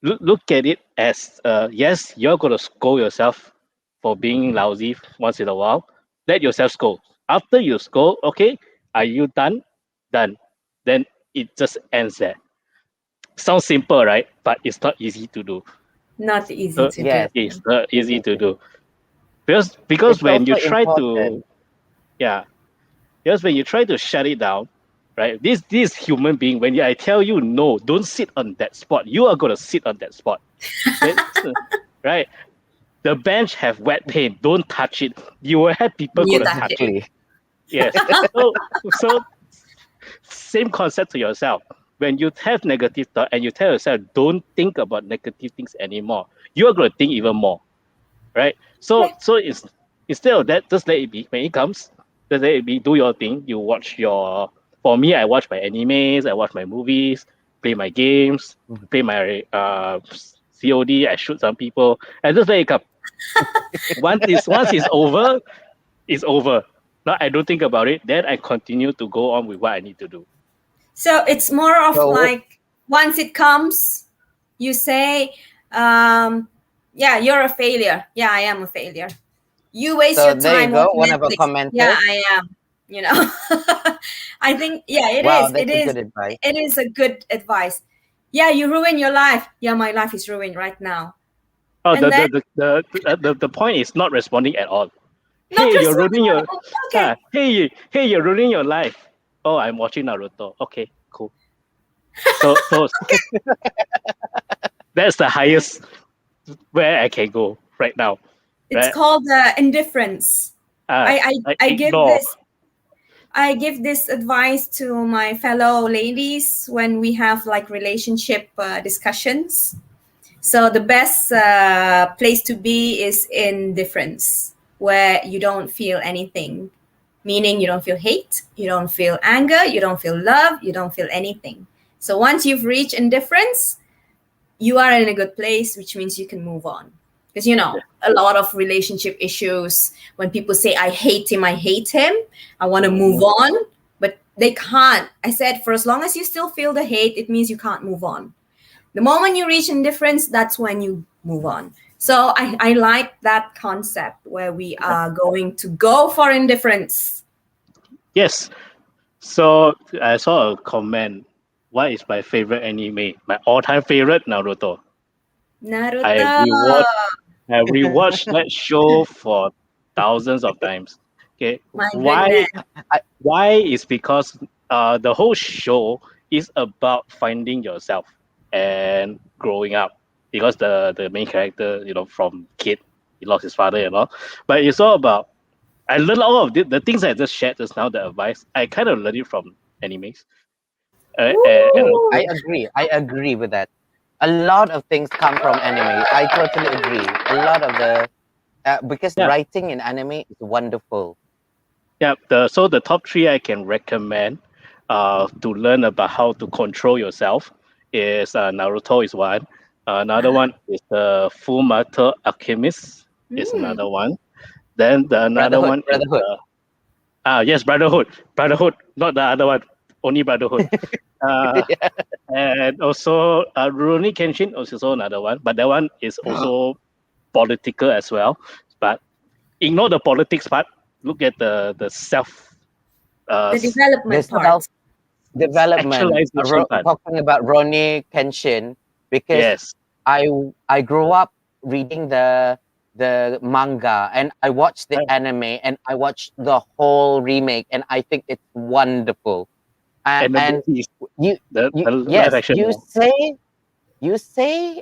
Look at it as, yes, you're going to scold yourself for being lousy once in a while. Let yourself scold. After you scold, okay, are you done? Done. Then it just ends there. Sounds simple, right? But it's not easy to do. Not easy to do. It's not easy to do. Because It's when you also try important. to, yeah, Because when you try to shut it down, right? This human being, when I tell you no, don't sit on that spot, you are gonna sit on that spot. Right? The bench have wet paint, don't touch it. You will have people You gonna touch touch it. it. Yes. So same concept to yourself. When you have negative thought and you tell yourself, don't think about negative things anymore, you're gonna think even more. Right? So it's instead of that, just let it be. When it comes, just let it be. Do your thing. You watch your. For me, I watch my animes. I watch my movies. Play my games. Play my COD. I shoot some people. And just let it come. once it's over, it's over. Now I don't think about it. Then I continue to go on with what I need to do. So it's more of So- like once it comes, you say, yeah, you're a failure. Yeah, I am a failure. You waste So your there you time go, watching one of our Netflix. commenters. Yeah, I am. You know, I think it Wow, is. that's a good advice. It is a good advice. Yeah, you ruin your life. Yeah, my life is ruined right now. Oh, And then- the point is not responding at all. Not Hey, you're ruining your. Okay. Hey, you're ruining your life. Oh, I'm watching Naruto. Okay, cool. So that's the highest where I can go right now. It's right? called indifference. I give ignore. this advice to my fellow ladies when we have like relationship discussions. So the best place to be is indifference, where you don't feel anything, meaning you don't feel hate, you don't feel anger, you don't feel love, you don't feel anything. So once you've reached indifference, you are in a good place, which means you can move on. Because, a lot of relationship issues, when people say, I hate him, I want to move on, but they can't. I said, for as long as you still feel the hate, it means you can't move on. The moment you reach indifference, that's when you move on. So I like that concept where we are going to go for indifference. Yes. So I saw a comment. What is my favorite anime? My all-time favorite, Naruto. Naruto. I rewatched that show for thousands of times. Okay, My why? goodness. Why is because the whole show is about finding yourself and growing up. Because the main character, from kid, he lost his father, But it's all about. I learned all of the things I just shared just now. The advice I kind of learned it from animes. I agree with that. A lot of things come from anime. I totally agree. A lot of the because writing in anime is wonderful. Yeah. So the top three I can recommend to learn about how to control yourself is Naruto is one. Another one is the Full Metal Alchemist is another one. Then another one is yes, Brotherhood, not the other one, only Brotherhood. And also Rurouni Kenshin is also another one, but that one is also political as well. But ignore the politics part. Look at the self. The development part. Development. Actualization part. Talking about Rurouni Kenshin, because Yes. I grew up reading the manga and I watched the anime and I watched the whole remake and I think it's wonderful. And the And movies, you live yes, action. you say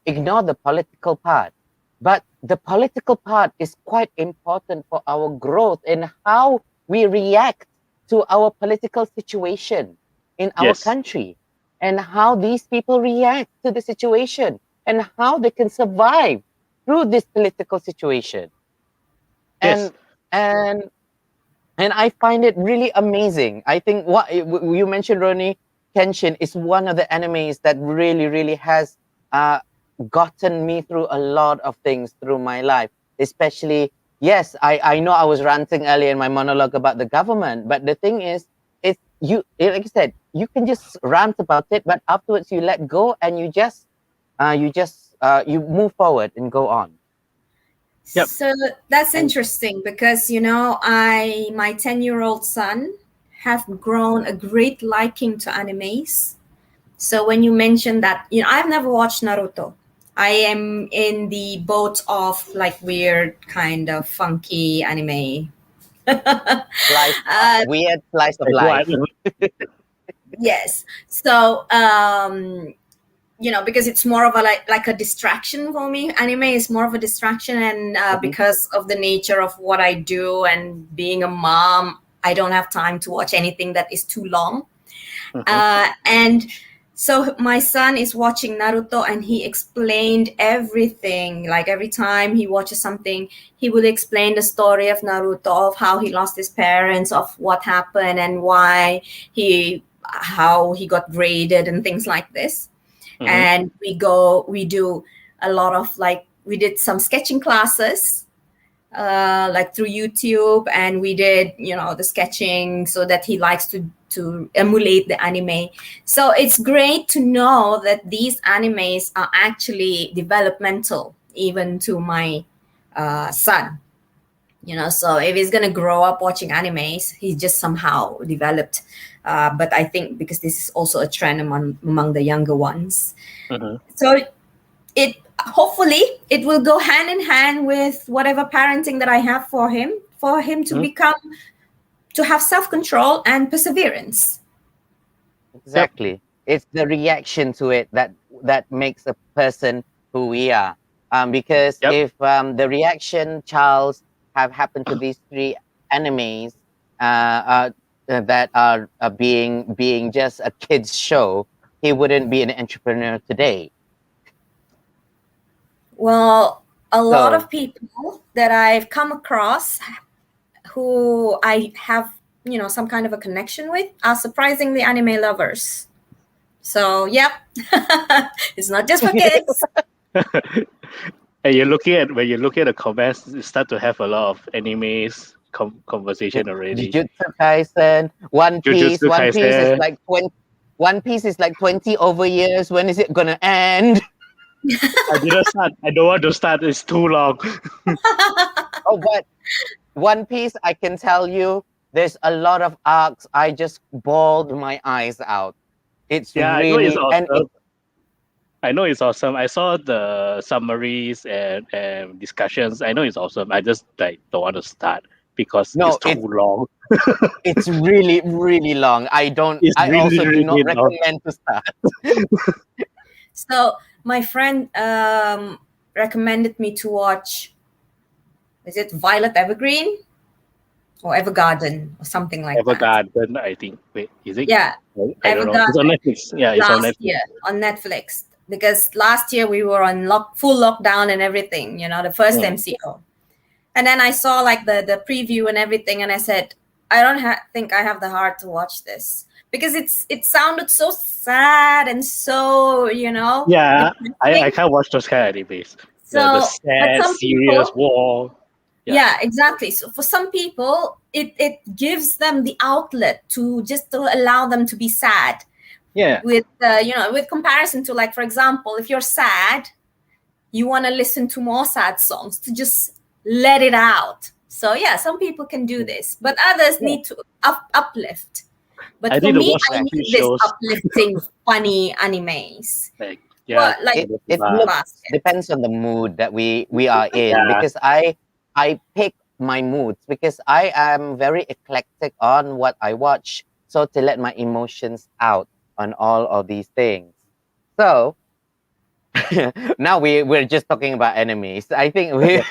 ignore the political part, but the political part is quite important for our growth and how we react to our political situation in our country and how these people react to the situation and how they can survive through this political situation. And and I find it really amazing. I think what you mentioned, Ronnie Kenshin, is one of the animes that really, really has gotten me through a lot of things through my life. Especially, yes, I know I was ranting earlier in my monologue about the government, but the thing is, like I said, you can just rant about it, but afterwards you let go and you move forward and go on. Yep. So that's interesting because my 10-year-old son have grown a great liking to animes. So when you mentioned that, I've never watched Naruto. I am in the boat of like weird kind of funky anime Weird slice of Like life. what? Yes. So because it's more of a like a distraction for me. Anime is more of a distraction, and because of the nature of what I do and being a mom, I don't have time to watch anything that is too long. And so my son is watching Naruto, and he explained everything. Like every time he watches something, he will explain the story of Naruto, of how he lost his parents, of what happened and how he got graded and things like this. And we do a lot of we did some sketching classes through YouTube, and we did the sketching so that he likes to emulate the anime. So it's great to know that these animes are actually developmental even to my son. So if he's gonna grow up watching animes, he's just somehow developed. But I think because this is also a trend among the younger ones, so hopefully it will go hand in hand with whatever parenting that I have for him to have self-control and perseverance. Exactly. It's the reaction to it that makes a person who we are. Because if the reaction Charles have happened to these three animes that are being just a kid's show, he wouldn't be an entrepreneur today. Well, a lot of people that I've come across who I have, some kind of a connection with are surprisingly anime lovers. So, yep, it's not just for kids. And when you're looking at the comments, you start to have a lot of animes conversation already. Jujutsu Kaisen, One Piece. Jujutsu One Piece is Kaisen. like 20. One Piece is like 20 over years. When is it gonna end? I didn't start. I don't want to start. It's too long. Oh, but One Piece, I can tell you, there's a lot of arcs. I just bawled my eyes out. It's really I know it's awesome. I saw the summaries and discussions. I know it's awesome. I just don't want to start because it's too long. It's really, really long. I do not recommend to start. So my friend recommended me to watch, is it Violet Evergreen or Evergarden or something like that? Evergarden, I think. Wait, is it? Yeah, I don't know. It's on Netflix. Yeah, it's on Netflix. Year on Netflix, because last year we were on full lockdown and everything. The first MCO, and then I saw the preview and everything, and I said, I don't think I have the heart to watch this because it sounded so sad and so Yeah, I can't watch those kind of animes. So the sad, serious war. Yeah, exactly. So for some people, it gives them the outlet to allow them to be sad. Yeah. With with comparison to, like, for example, if you're sad, you want to listen to more sad songs to just let it out. So yeah, some people can do this, but others need to uplift. But for me, I need this uplifting, funny animes. It depends on the mood that we are in. Because I pick my moods because I am very eclectic on what I watch. So to let my emotions out on all of these things. So now we're just talking about enemies. I think we're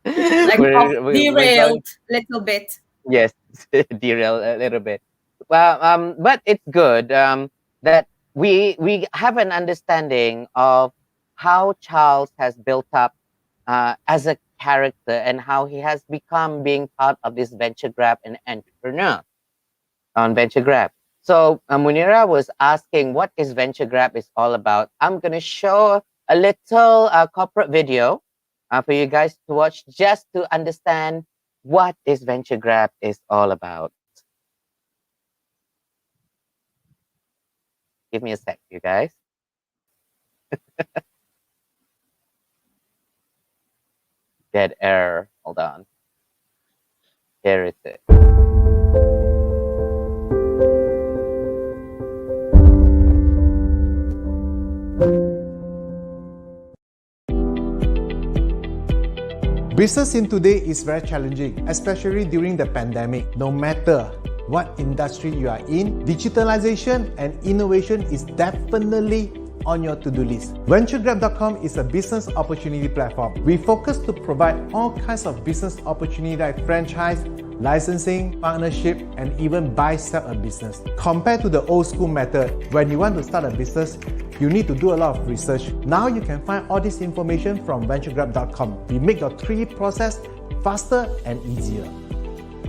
derailed a little bit. Yes, derail a little bit. Well, but it's good that we have an understanding of how Charles has built up as a character and how he has become being part of this Venture Grab and entrepreneur on Venture Grab. So Munira was asking what is Venture Grab is all about. I'm going to show a little corporate video for you guys to watch just to understand what is Venture Grab is all about. Give me a sec, you guys. Dead air. Hold on. Here it is. Business in today is very challenging, especially during the pandemic. No matter what industry you are in, digitalization and innovation is definitely on your to-do list. VentureGrab.com is a business opportunity platform. We focus to provide all kinds of business opportunity like franchise, licensing, partnership, and even buy-sell a business. Compared to the old school method, when you want to start a business, you need to do a lot of research. Now you can find all this information from VentureGrab.com. We make your 3 process faster and easier.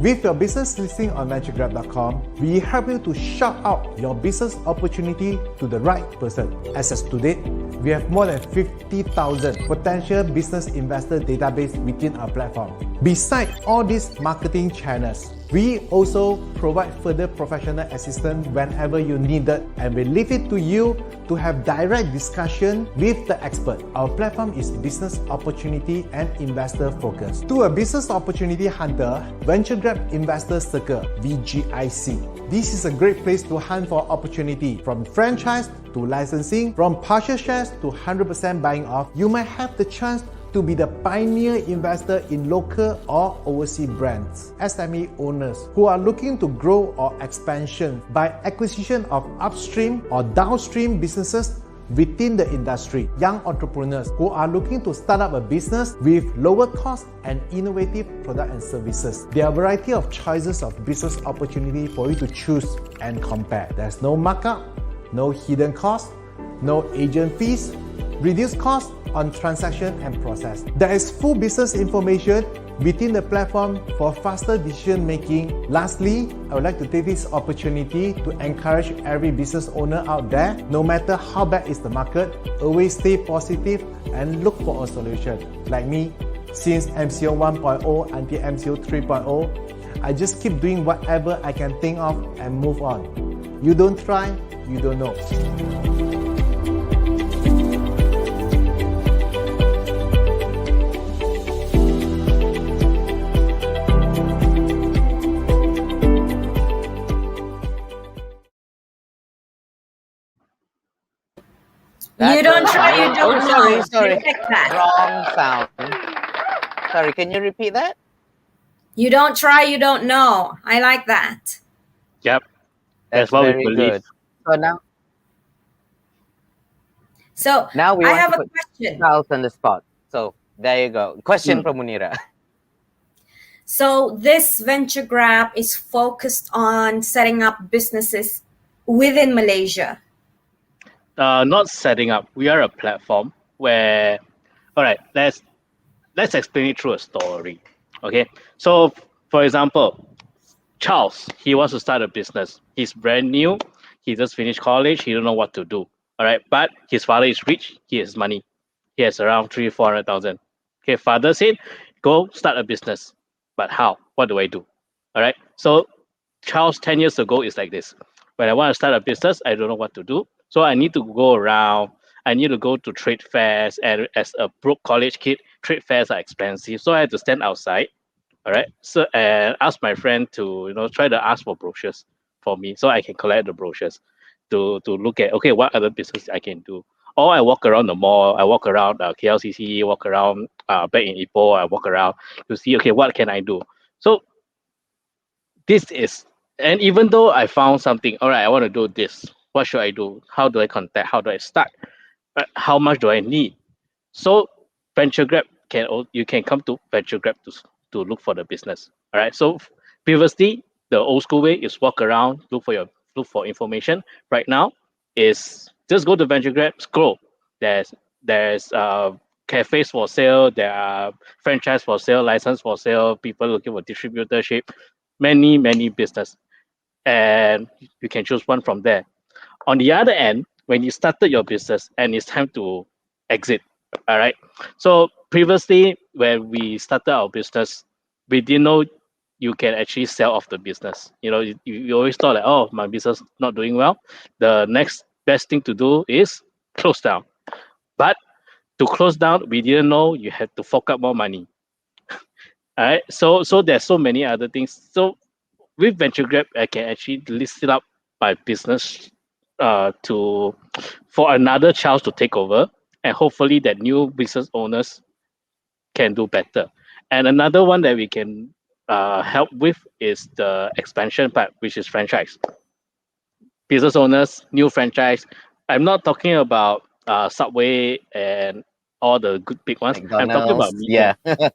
With your business listing on VentureGrab.com, we help you to shout out your business opportunity to the right person. As of today, we have more than 50,000 potential business investor database within our platform. Besides all these marketing channels, we also provide further professional assistance whenever you need it, and we leave it to you to have direct discussion with the expert. Our platform is business opportunity and investor focused. To a business opportunity hunter, VentureGrab Investor Circle (VGIC). This is a great place to hunt for opportunity, from franchise to licensing, from partial shares to 100% buying off. You might have the chance to be the pioneer investor in local or overseas brands, SME owners who are looking to grow or expansion by acquisition of upstream or downstream businesses within the industry, young entrepreneurs who are looking to start up a business with lower cost and innovative product and services. There are a variety of choices of business opportunity for you to choose and compare. There's no markup, no hidden cost, no agent fees, reduced cost on transaction and process. There is full business information within the platform for faster decision making. Lastly, I would like to take this opportunity to encourage every business owner out there, no matter how bad is the market, always stay positive and look for a solution. Like me, since MCO 1.0 until MCO 3.0, I just keep doing whatever I can think of and move on. You don't try, you don't know. You don't try, you don't know. Sorry. I like that. Wrong sound. Sorry, can you repeat that? You don't try, you don't know. I like that. Yep. That's what we very believe. good. So now So we I want have to a put question. Charles on the spot. So there you go. Question from Munira. So this venture grab is focused on setting up businesses within Malaysia. Not setting up. We are a platform where, all right, let's explain it through a story. Okay, so for example, Charles, he wants to start a business. He's brand new. He just finished college. He don't know what to do. All right, but his father is rich. He has money. He has around 300,000-400,000. Okay, father said, go start a business. But how? What do I do? All right. So Charles 10 years ago is like this. When I want to start a business, I don't know what to do. So I need to go around. I need to go to trade fairs. And as a broke college kid, trade fairs are expensive. So I had to stand outside. All right. So and ask my friend to try to ask for brochures for me, so I can collect the brochures to look at, okay, what other business I can do. Or I walk around the mall. I walk around KLCC. Walk around back in Ipoh. I walk around to see, okay, what can I do? So this is, and even though I found something, all right, I want to do this. What should I do? How do I contact? How do I start? How much do I need? So VentureGrab you can come to VentureGrab to look for the business. All right. So previously, the old school way is walk around, look for information. Right now is just go to VentureGrab, scroll. There's cafes for sale, there are franchise for sale, license for sale, people looking for distributorship, many business, and you can choose one from there. On the other end, when you started your business and it's time to exit, all right. So previously, when we started our business, we didn't know you can actually sell off the business. You always thought like, oh, my business not doing well. The next best thing to do is close down. But to close down, we didn't know you had to fork out more money. All right. So there's so many other things. So with VentureGrab, I can actually list it up by business for another child to take over, and hopefully that new business owners can do better. And another one that we can help with is the expansion part, which is franchise. Business owners, new franchise. I'm not talking about Subway and all the good big ones. I'm talking about McDonald's, medium. yeah.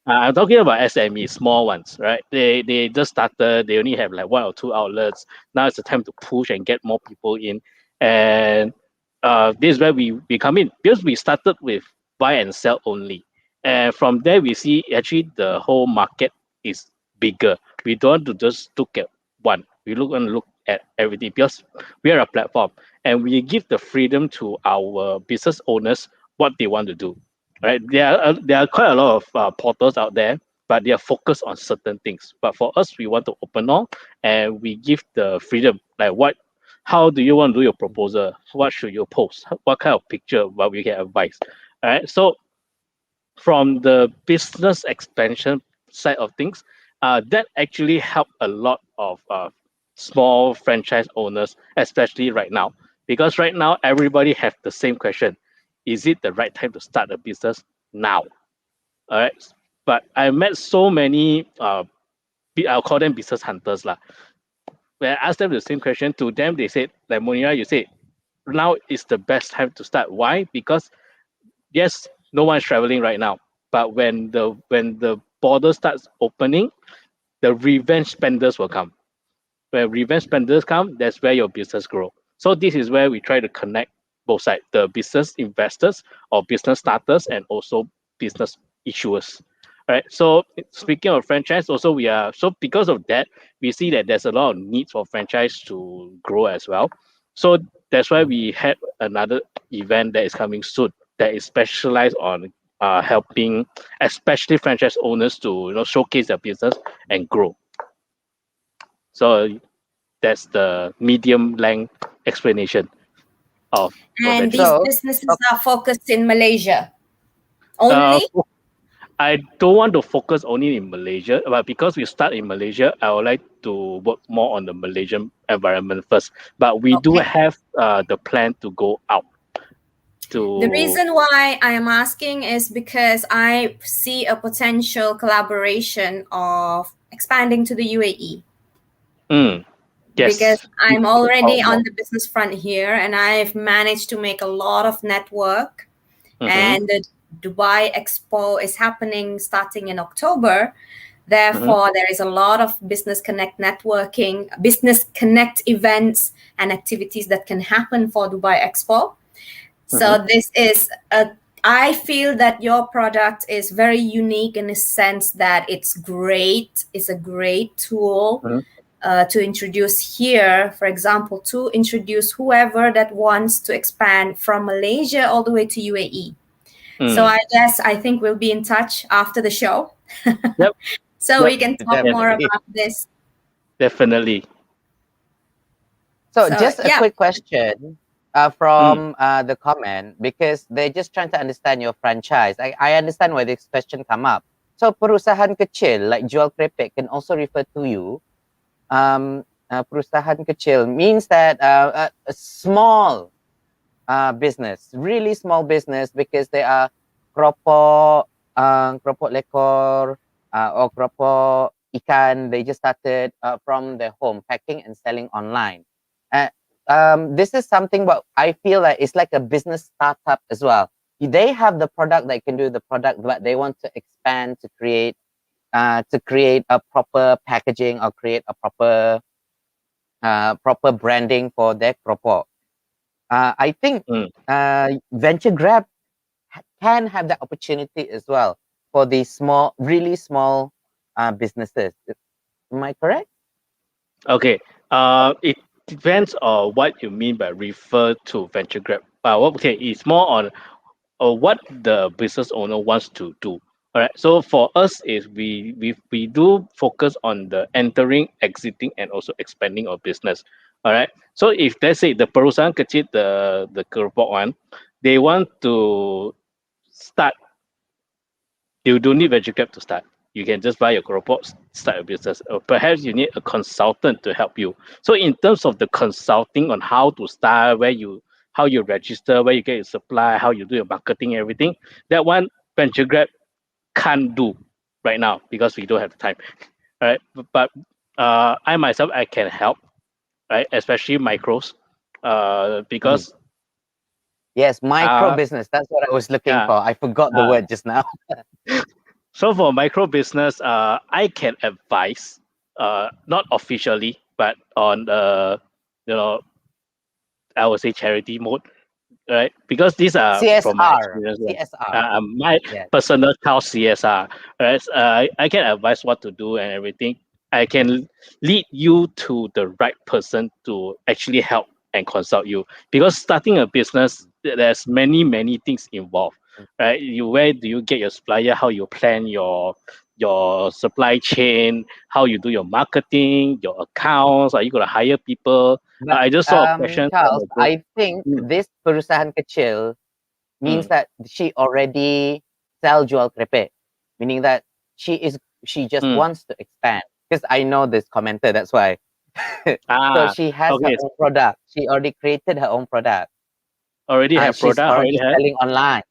I'm talking about SME, small ones, right? They just started. They only have like 1 or 2 outlets. Now it's the time to push and get more people in, and this is where we come in, because we started with buy and sell only, and from there we see actually the whole market is bigger. We don't want to just look at one. We look at everything, because we are a platform and we give the freedom to our business owners what they want to do. Right? There are quite a lot of portals out there, but they are focused on certain things. But for us, we want to open all, and we give the freedom. Like how do you want to do your proposal? What should you post? What kind of picture? What we can advise. All right. So from the business expansion side of things, that actually help a lot of small franchise owners, especially right now, because right now everybody have the same question: is it the right time to start a business now? All right. But I met so many I'll call them business hunters lah. When I asked them the same question, to them they said, like Monira, you said, now is the best time to start. Why? Because yes, no one's traveling right now, but when the border starts opening, the revenge spenders will come. When revenge spenders come, that's where your business grow. So this is where we try to connect both sides, the business investors or business starters, and also business issuers. Right. So speaking of franchise, also because of that, we see that there's a lot of needs for franchise to grow as well. So that's why we had another event that is coming soon that is specialized on helping, especially franchise owners, to showcase their business and grow. So that's the medium length explanation of And these venture. businesses are focused in Malaysia only. I don't want to focus only in Malaysia, but because we start in Malaysia, I would like to work more on the Malaysian environment first. But we do have the plan to go out. The reason why I am asking is because I see a potential collaboration of expanding to the UAE. Yes. Because I'm already on the business front here, and I've managed to make a lot of network. And the Dubai Expo is happening starting in October. Therefore, there is a lot of business connect networking, business connect events and activities that can happen for Dubai Expo. So this is I feel that your product is very unique in the sense that it's great. It's a great tool to introduce here, for example, to introduce whoever that wants to expand from Malaysia all the way to UAE. So I think we'll be in touch after the show. Yep. So we can talk more about this. Definitely. So just a quick question from the comment, because they're just trying to understand your franchise. I understand why this question come up. So perusahaan kecil like jual keripik can also refer to you. Perusahaan kecil means that a small business, really small business, because they are keropok lekor or keropok ikan. They just started from their home, packing and selling online. This is something what I feel like it's like a business startup as well. They have the product, they can do the product, but they want to expand to create a proper packaging or create a proper branding for their keropok. I think Venture Grab can have the opportunity as well for these small, really small businesses. Am I correct? Okay. It depends on what you mean by refer to Venture Grab. Okay, it's more on what the business owner wants to do. All right. So for us is we do focus on the entering, exiting, and also expanding our business. All right. So if let's say the perusahaan kecil, the keropok one, they want to start, you don't need Venture Grab to start. You can just buy your keropok, start a business. Or perhaps you need a consultant to help you. So in terms of the consulting on how to start, how you register, where you get your supply, how you do your marketing, everything, that one Venture Grab can't do. right now because we don't have the time. Right, but I myself I can help, right, especially micros, because yes, micro business. That's what I was looking for. I forgot the word just now. So for micro business, I can advise, not officially, but on I would say charity mode, right? Because these are from my CSR. experience, CSR. my Yes. personal house CSR. Right? I can advise what to do and everything. I can lead you to the right person to actually help and consult you. Because starting a business, there's many things involved, right? Where do you get your supplier? How you plan your supply chain? How you do your marketing? Your accounts? Are you going to hire people? But I just saw a question from Charles, a group. I think this perusahaan kecil means that she already sell jual keripik, meaning that she just wants to expand. Because I know this commenter, that's why. So she has her own product. She already created her own product. Already have She's product. already Already have. selling online.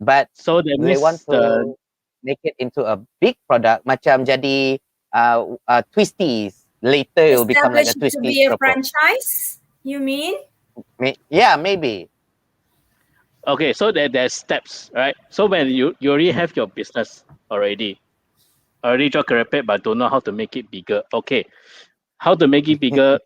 But So that they means want to make it into a big product, macam jadi twisties. Later it will become like a Established to twisties. be a franchise, you mean? Yeah, maybe. Okay, so there's steps, right? So when you already have your business already jual keripik but don't know how to make it bigger. Okay, how to make it bigger?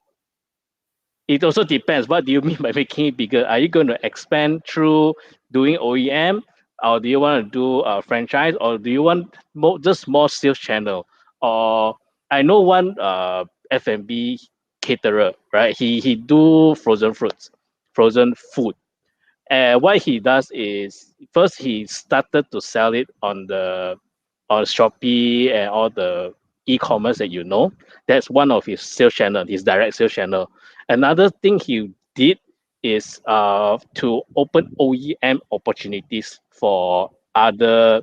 It also depends. What do you mean by making it bigger? Are you going to expand through doing OEM, or do you want to do a franchise, or do you want just more sales channel? Or I know one F&B caterer, right? He do frozen fruits, frozen food. And what he does is first he started to sell it on Shopee and all the e-commerce that you know. That's one of his sales channel, his direct sales channel. Another thing he did is to open OEM opportunities for other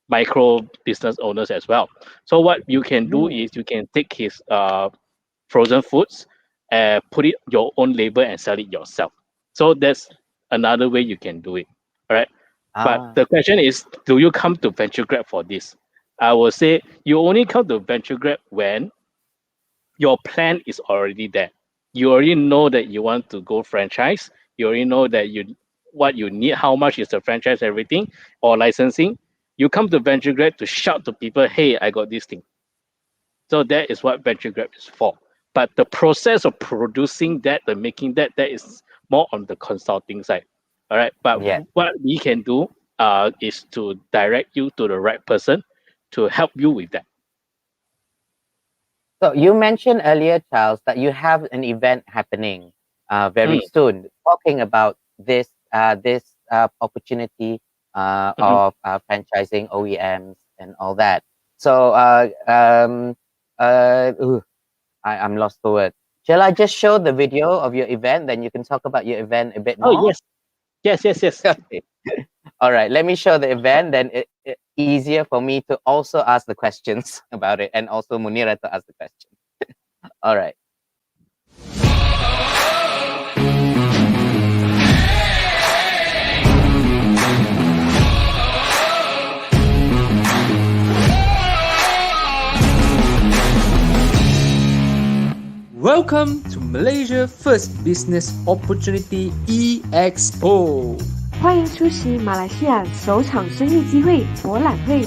micro business owners as well. So what you can do is you can take his frozen foods and put it your own label and sell it yourself. So that's another way you can do it. All right. But the question is, do you come to venture grab for this? I will say you only come to venture grab when your plan is already there. You already know that you want to go franchise. You already know that what you need, how much is the franchise, everything, or licensing. You come to venture grab to shout to people, hey, I got this thing. So that is what venture grab is for. But the process of producing that, the making that is more on the consulting side. All right. But what we can do is to direct you to the right person to help you with that. So you mentioned earlier, Charles, that you have an event happening very soon, talking about this opportunity of franchising OEMs and all that. So I'm lost for word. Shall I just show the video of your event, then you can talk about your event a bit more? Oh yes. Okay. All right, let me show the event, then it's easier for me to also ask the questions about it, and also Munira to ask the question. All right. Welcome to Malaysia First Business Opportunity E-Expo。欢迎出席马来西亚首场生意机会博览会。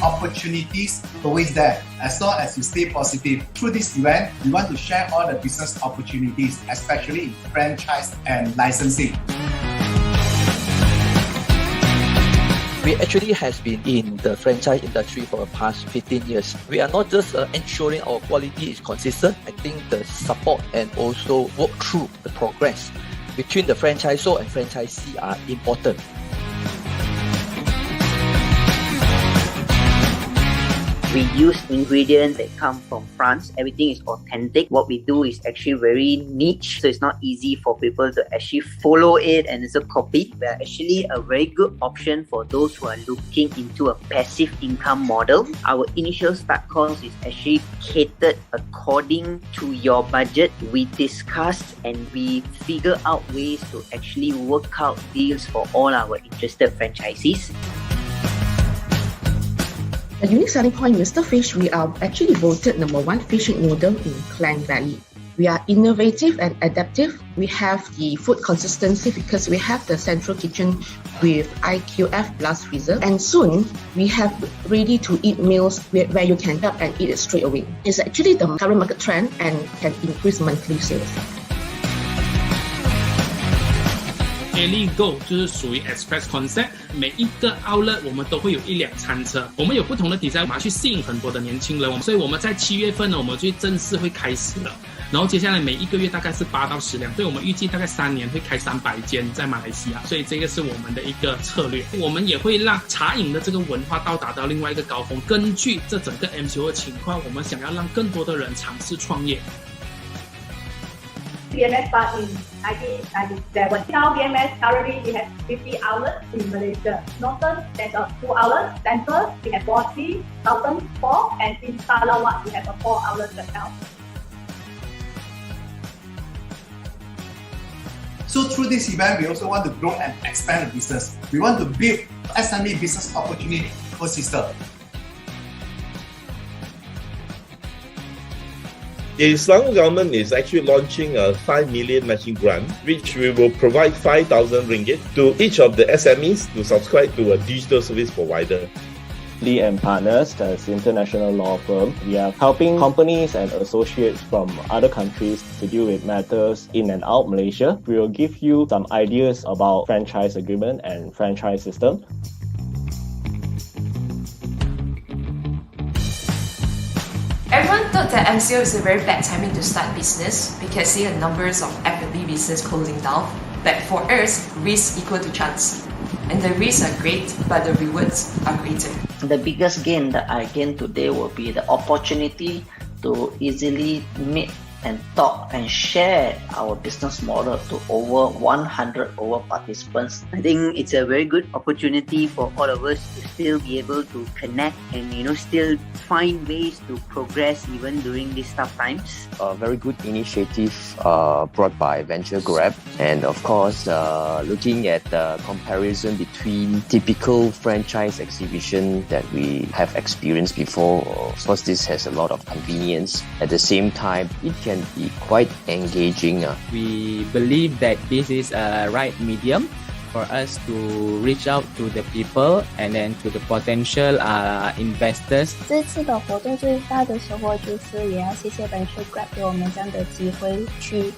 Opportunities always there as long as you stay positive. Through this event, we want to share all the business opportunities, especially in franchise and licensing. We actually has been in the franchise industry for the past 15 years. We are not just ensuring our quality is consistent. I think the support and also work through the progress between the franchisor and franchisee are important. We use ingredients that come from France. Everything is authentic. What we do is actually very niche, so it's not easy for people to actually follow it and also copy. We are actually a very good option for those who are looking into a passive income model. Our initial start cost is actually catered according to your budget. We discussed and we figure out ways to actually work out deals for all our interested franchisees. The unique selling point, Mr. Fish, we are actually voted #1 fishing noodle in Klang Valley. We are innovative and adaptive. We have the food consistency because we have the central kitchen with IQF plus freezer. And soon, we have ready-to-eat meals where you can grab and eat it straight away. It's actually the current market trend and can increase monthly sales. Daily Go 就是属于 Express Concept， 每一个 outlet 我们都会有1辆餐车，我们有不同的 design， 我们要去吸引很多的年轻人，所以我们在7月份呢，我们就正式会开始了。然后接下来每一个月大概是8到10辆，所以我们预计大概3年会开300间在马来西亚，所以这个是我们的一个策略。我们也会让茶饮的这个文化到达到另外一个高峰。根据这整个 MCO 的情况，我们想要让更多的人尝试创业。BMS start in 1997. Now BMS currently we have 50 outlets in Malaysia. Northern there's 2 outlets. Central we have 40. Southern 4. And in Sarawak we have 4 outlets as well. So through this event, we also want to grow and expand the business. We want to build SME business opportunity ecosystem. The Selangor government is actually launching a 5 million matching grant, which we will provide 5,000 ringgit to each of the SMEs to subscribe to a digital service provider. Lee and Partners, as international law firm, we are helping companies and associates from other countries to deal with matters in and out Malaysia. We will give you some ideas about franchise agreement and franchise system. Everyone thought that MCO is a very bad timing to start business because see the numbers of F&B business closing down. But for us, risk equal to chance. And the risks are great, but the rewards are greater. The biggest gain that I gain today will be the opportunity to easily meet and talk and share our business model to over 100 participants. I think it's a very good opportunity for all of us to still be able to connect and still find ways to progress even during these tough times. A very good initiative brought by Venture Grab, and of course looking at the comparison between typical franchise exhibition that we have experienced before. Of course, this has a lot of convenience. At the same time, it can be quite engaging. We believe that this is a right medium for us to reach out to the people and then to the potential investors. 这次的活动最大的收获就是也要谢谢 Venture Grab 给我们这样的机会去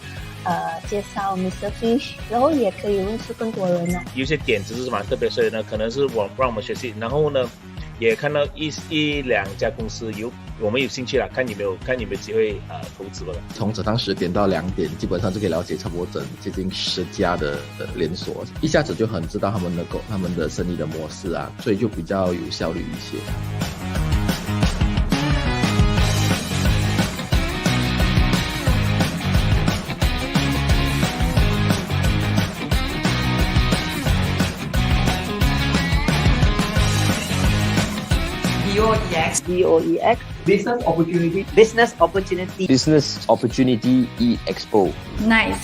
介绍 Mr. Fish， 然后也可以认识更多人。有些点子是蛮特别，所以呢，可能是让我们学习，然后呢，也看到一两家公司我们有兴趣了，看有没有机会投资了。从早上10点到2点，基本上就可以了解差不多接近10家的连锁，一下子就很知道他们的生意的模式啊，所以就比较有效率一些。BOEX. Business opportunity. Business opportunity. Business opportunity e-expo. Nice.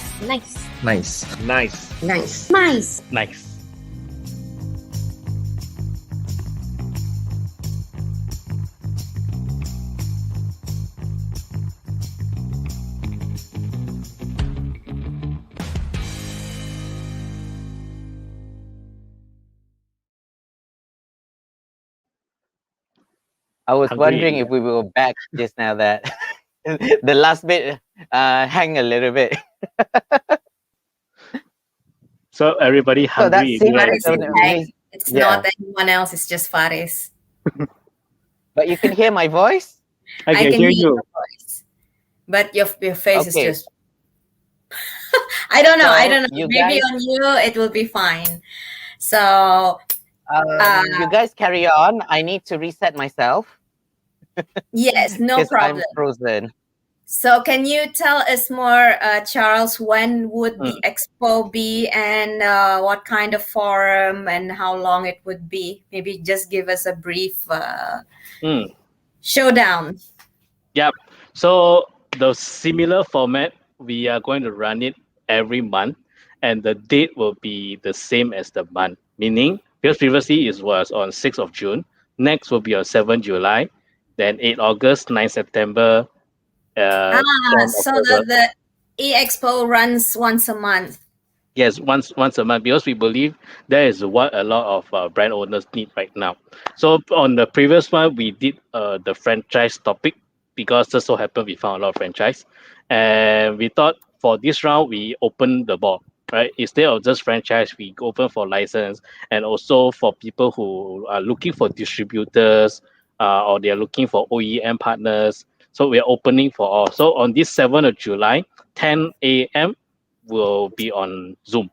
I was wondering if we will go back just now that the last bit hang a little bit. So everybody hungry. It's not anyone else, it's just Faris. But you can hear my voice? I can hear you. Your voice. But your face is just I don't know. Maybe on you it will be fine. So you guys carry on. I need to reset myself. Yes, no because I'm problem. frozen. So can you tell us more, Charles, when would the expo be and what kind of forum and how long it would be? Maybe just give us a brief showdown. Yep. So the similar format, we are going to run it every month, and the date will be the same as the month. Meaning, because previously it was on 6th of June, next will be on 7th July, then 8 August, 9 September, 10 So October. the e-expo runs once a month. Yes, once a month, because we believe that is what a lot of brand owners need right now. So on the previous one, we did the franchise topic because just so happened we found a lot of franchise, and we thought for this round we open the ball, right? Instead of just franchise, we open for license, and also for people who are looking for distributors, or they are looking for OEM partners. So we are opening for all. So on this 7th of July, 10 a.m. will be on Zoom.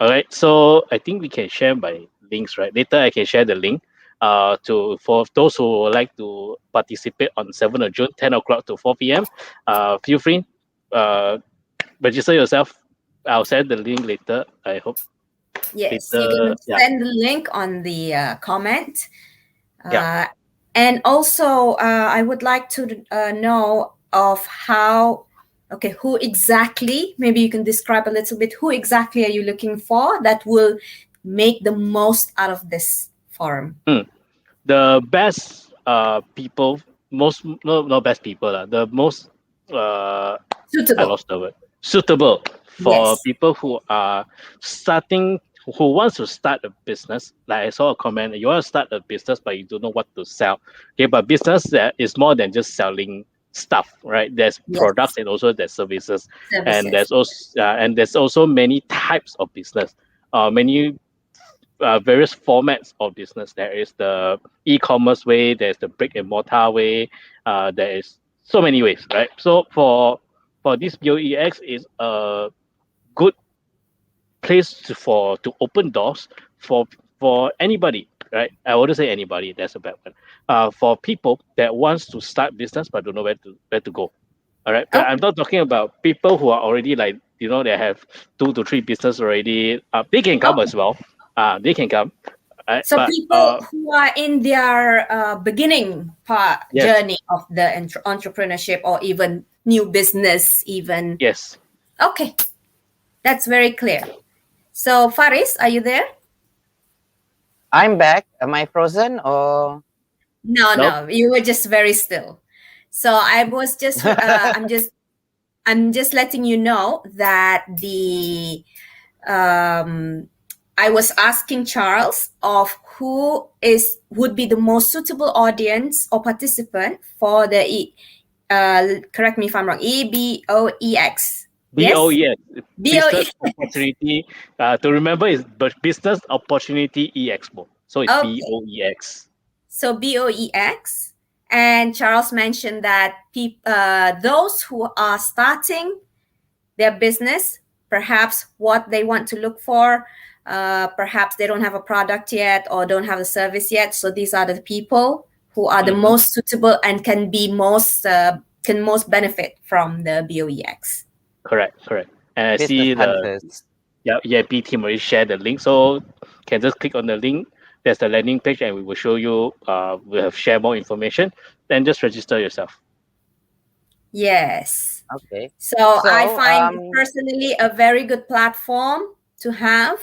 All right. So I think we can share my links, right? Later I can share the link to for those who would like to participate on 7th of June, 10 o'clock to 4 p.m. Feel free, register yourself. I'll send the link later. I hope. Yes, later, you can yeah. send the link on the comment. Yeah. And also, I would like to know of who exactly, maybe you can describe a little bit, who exactly are you looking for that will make the most out of this forum? The best people, most no best people, the most I Suitable. lost the word. Suitable for Yes. people who are starting, who wants to start a business. Like I saw a comment, you want to start a business but you don't know what to sell. Okay, but business that is more than just selling stuff, right? There's Yes. products and also there's services. And Services. there's also many types of business. Many various formats of business. There is the e-commerce way, there's the brick and mortar way, there is so many ways, right? So for this BOEX is a good place to open doors for anybody, right? I wouldn't say anybody, that's a bad one. For people that wants to start business but don't know where to go. All right. But I'm not talking about people who are already like, they have 2 to 3 business already. They can come as well. They can come. Right? So But people who are in their beginning part Yes. journey of the entrepreneurship or even new business, even. Yes. Okay, that's very clear. So Faris, are you there? I'm back. Am I frozen or? No, you were just very still. So I was just, I'm just letting you know that I was asking Charles of who would be the most suitable audience or participant for the correct me if I'm wrong, EBOEX. BOEX. Business BOEX. opportunity. To remember is Business Opportunity Expo. So it's Okay. BOEX. So BOEX, and Charles mentioned that those who are starting their business, perhaps what they want to look for, perhaps they don't have a product yet or don't have a service yet. So these are the people who are the most suitable and can most benefit from the BOEX. Correct. And I Business see hunters. the EMP team already shared the link. So can just click on the link. There's the landing page and we will show you, we'll have share more information. Then just register yourself. Yes. Okay. So I find personally a very good platform to have,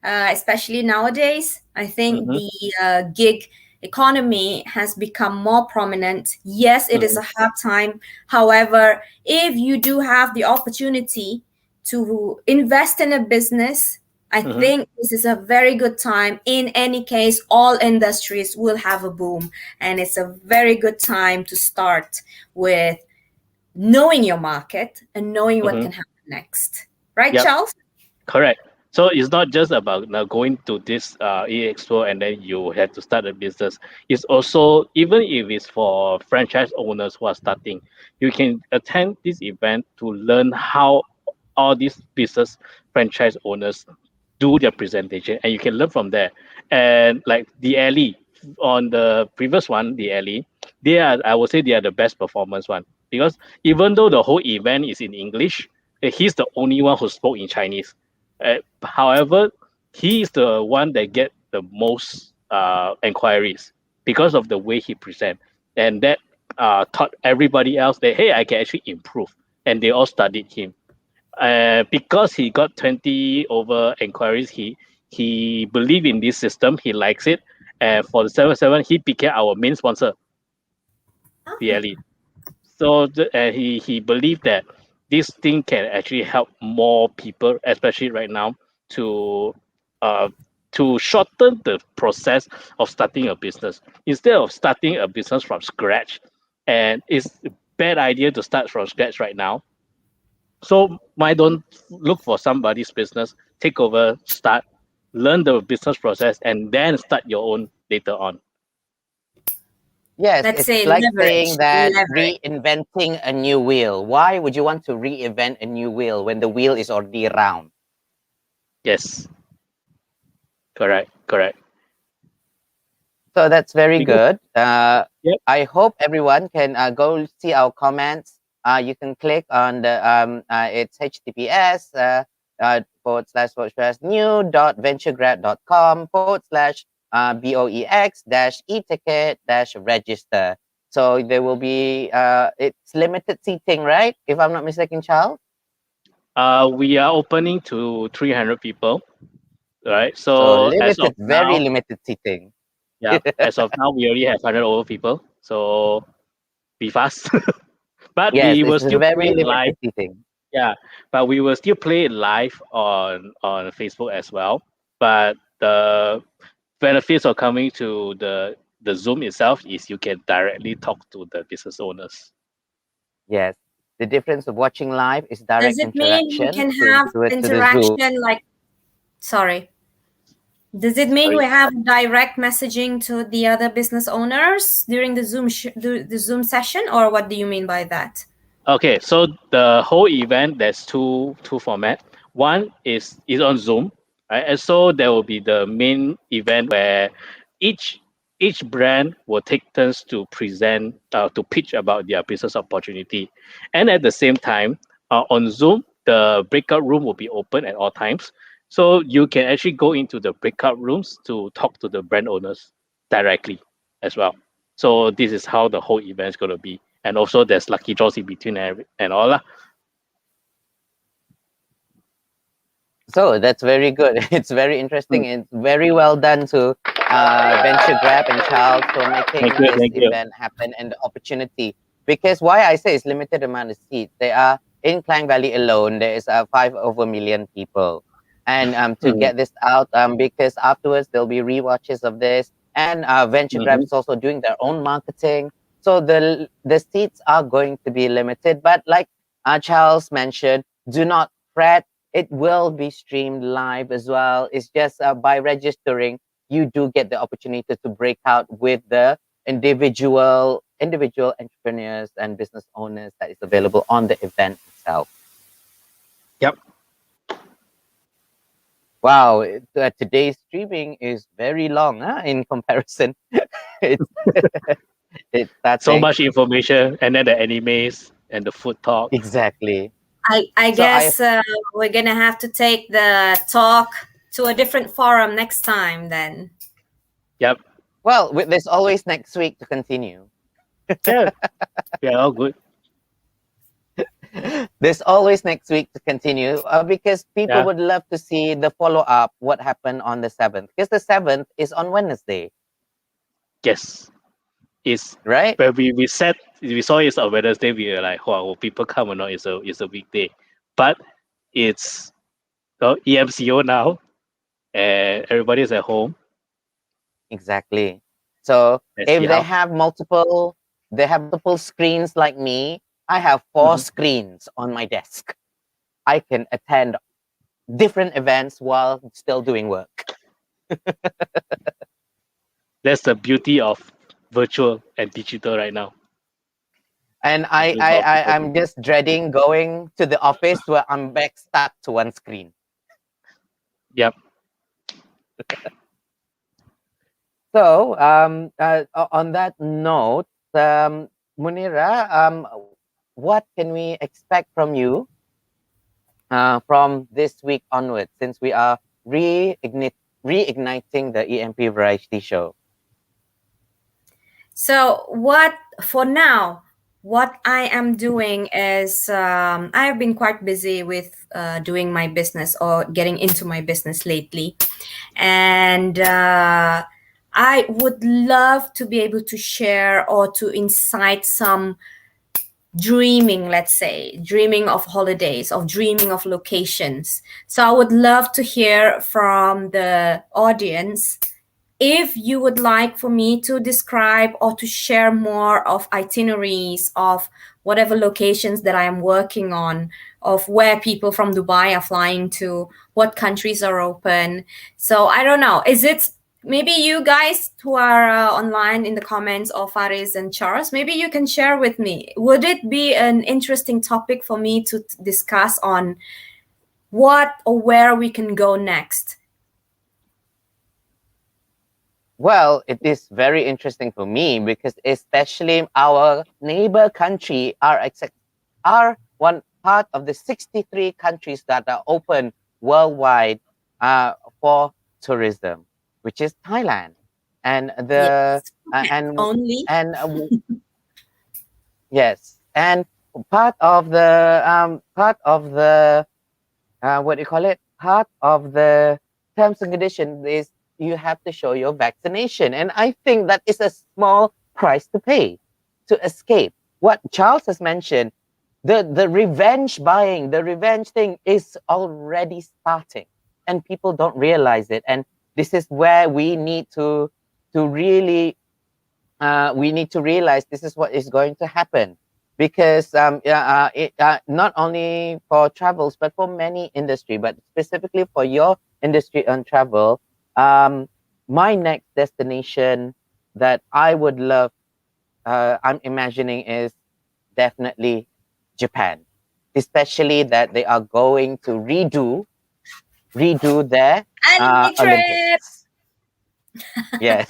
especially nowadays. I think the gig economy has become more prominent. Yes, it is a hard time. However, if you do have the opportunity to invest in a business, I think this is a very good time. In any case, all industries will have a boom, and it's a very good time to start with knowing your market and knowing what can happen next. Right, Yep. Charles? Correct. So it's not just about now going to this expo and then you have to start a business. It's also, even if it's for franchise owners who are starting, you can attend this event to learn how all these business franchise owners do their presentation, and you can learn from there. And like the alley on the previous one, the alley, I would say they are the best performance one, because even though the whole event is in English, he's the only one who spoke in Chinese. However, he is the one that get the most inquiries because of the way he present, and that taught everybody else that, hey, I can actually improve, and they all studied him. Because he got 20 over inquiries, he believed in this system, he likes it, and for the 7/7 he became our main sponsor, really. So he believed that this thing can actually help more people, especially right now, to uh, to shorten the process of starting a business. Instead of starting a business from scratch, and it's a bad idea to start from scratch right now. So why don't look for somebody's business, take over, start, learn the business process, and then start your own later on. Yes, Let's it's say like leverage. saying that Leverage. reinventing a new wheel. Why would you want to reinvent a new wheel when the wheel is already round? Yes, correct. So that's very Because good. yep. I hope everyone can go see our comments. You can click on the it's https / new.venturegrad.com / boex e-ticket register. So there will be it's limited seating, right? If I'm not mistaken, Charles. We are opening to 300 people, right? So So as of limited, very now, limited seating. yeah, as of now, we already have 100 over people. So be fast. But Yes, we will it's still play very it live. limited seating. Yeah, but we will still play it live on Facebook as well. But the benefits of coming to the Zoom itself is you can directly talk to the business owners. Yes. The difference of watching live is Does direct it mean we interaction can have to the Zoom. interaction like, sorry, does it mean Sorry. we have direct messaging to the other business owners during the the Zoom session, or what do you mean by that? Okay, so the whole event, there's two format. One is on Zoom, right? And so there will be the main event where each each brand will take turns to present to pitch about their business opportunity, and at the same time, on Zoom, the breakout room will be open at all times, so you can actually go into the breakout rooms to talk to the brand owners directly as well. So this is how the whole event is going to be, and also there's lucky draws in between and all lah. So that's very good. It's very interesting. Mm. It's very well done to Venture Grab and Charles for making this Thank you. event happen and the opportunity. Because why I say it's limited amount of seats. They are in Klang Valley alone. There is 5 over million people, and to Mm. get this out, because afterwards there'll be rewatches of this, and Venture Grab is also doing their own marketing. So the seats are going to be limited. But like Charles mentioned, do not fret, it will be streamed live as well. It's just by registering, you do get the opportunity to break out with the individual entrepreneurs and business owners that is available on the event itself. Yep. Wow, today's streaming is very long, in comparison. it's it's So starting. much information, and then the animes and the food talk. Exactly. I So guess we're gonna have to take the talk to a different forum next time then. Yep. Well, there's always next week to continue. Yeah. We are all good. There's always next week to continue because people Yeah. would love to see the follow up, what happened on the 7th. Because the 7th is on Wednesday. Yes. It's right. When we saw it's on Wednesday, we were like, wow, will people come or not? It's a weekday. But it's EMCO now, and everybody's at home. Exactly. So Let's if see they how. have multiple screens like me, I have 4 screens on my desk. I can attend different events while still doing work. That's the beauty of virtual and digital right now. And I'm just dreading going to the office where I'm back stuck to one screen. Yep. So on that note, Munira, what can we expect from you from this week onwards, since we are reigniting the EMP variety show? So for now, what I am doing is I've been quite busy with doing my business or getting into my business lately. And I would love to be able to share or to incite some dreaming, let's say, dreaming of holidays, of dreaming of locations. So I would love to hear from the audience if you would like for me to describe or to share more of itineraries of whatever locations that I am working on, of where people from Dubai are flying to, what countries are open. So I don't know. Is it maybe you guys who are online in the comments, or Faris and Charles, maybe you can share with me. Would it be an interesting topic for me to discuss on what or where we can go next? Well, it is very interesting for me because especially our neighbor country are one part of the 63 countries that are open worldwide for tourism, which is Thailand. And the only yes, and part of the what do you call it? Part of the terms and conditions is you have to show your vaccination. And I think that is a small price to pay to escape. What Charles has mentioned, the revenge buying, the revenge thing is already starting and people don't realize it. And this is where we need to really, we need to realize this is what is going to happen. Because not only for travels, but for many industry, but specifically for your industry and travel, my next destination that I would love, I'm imagining, is definitely Japan, especially that they are going to redo their Olympics. Yes.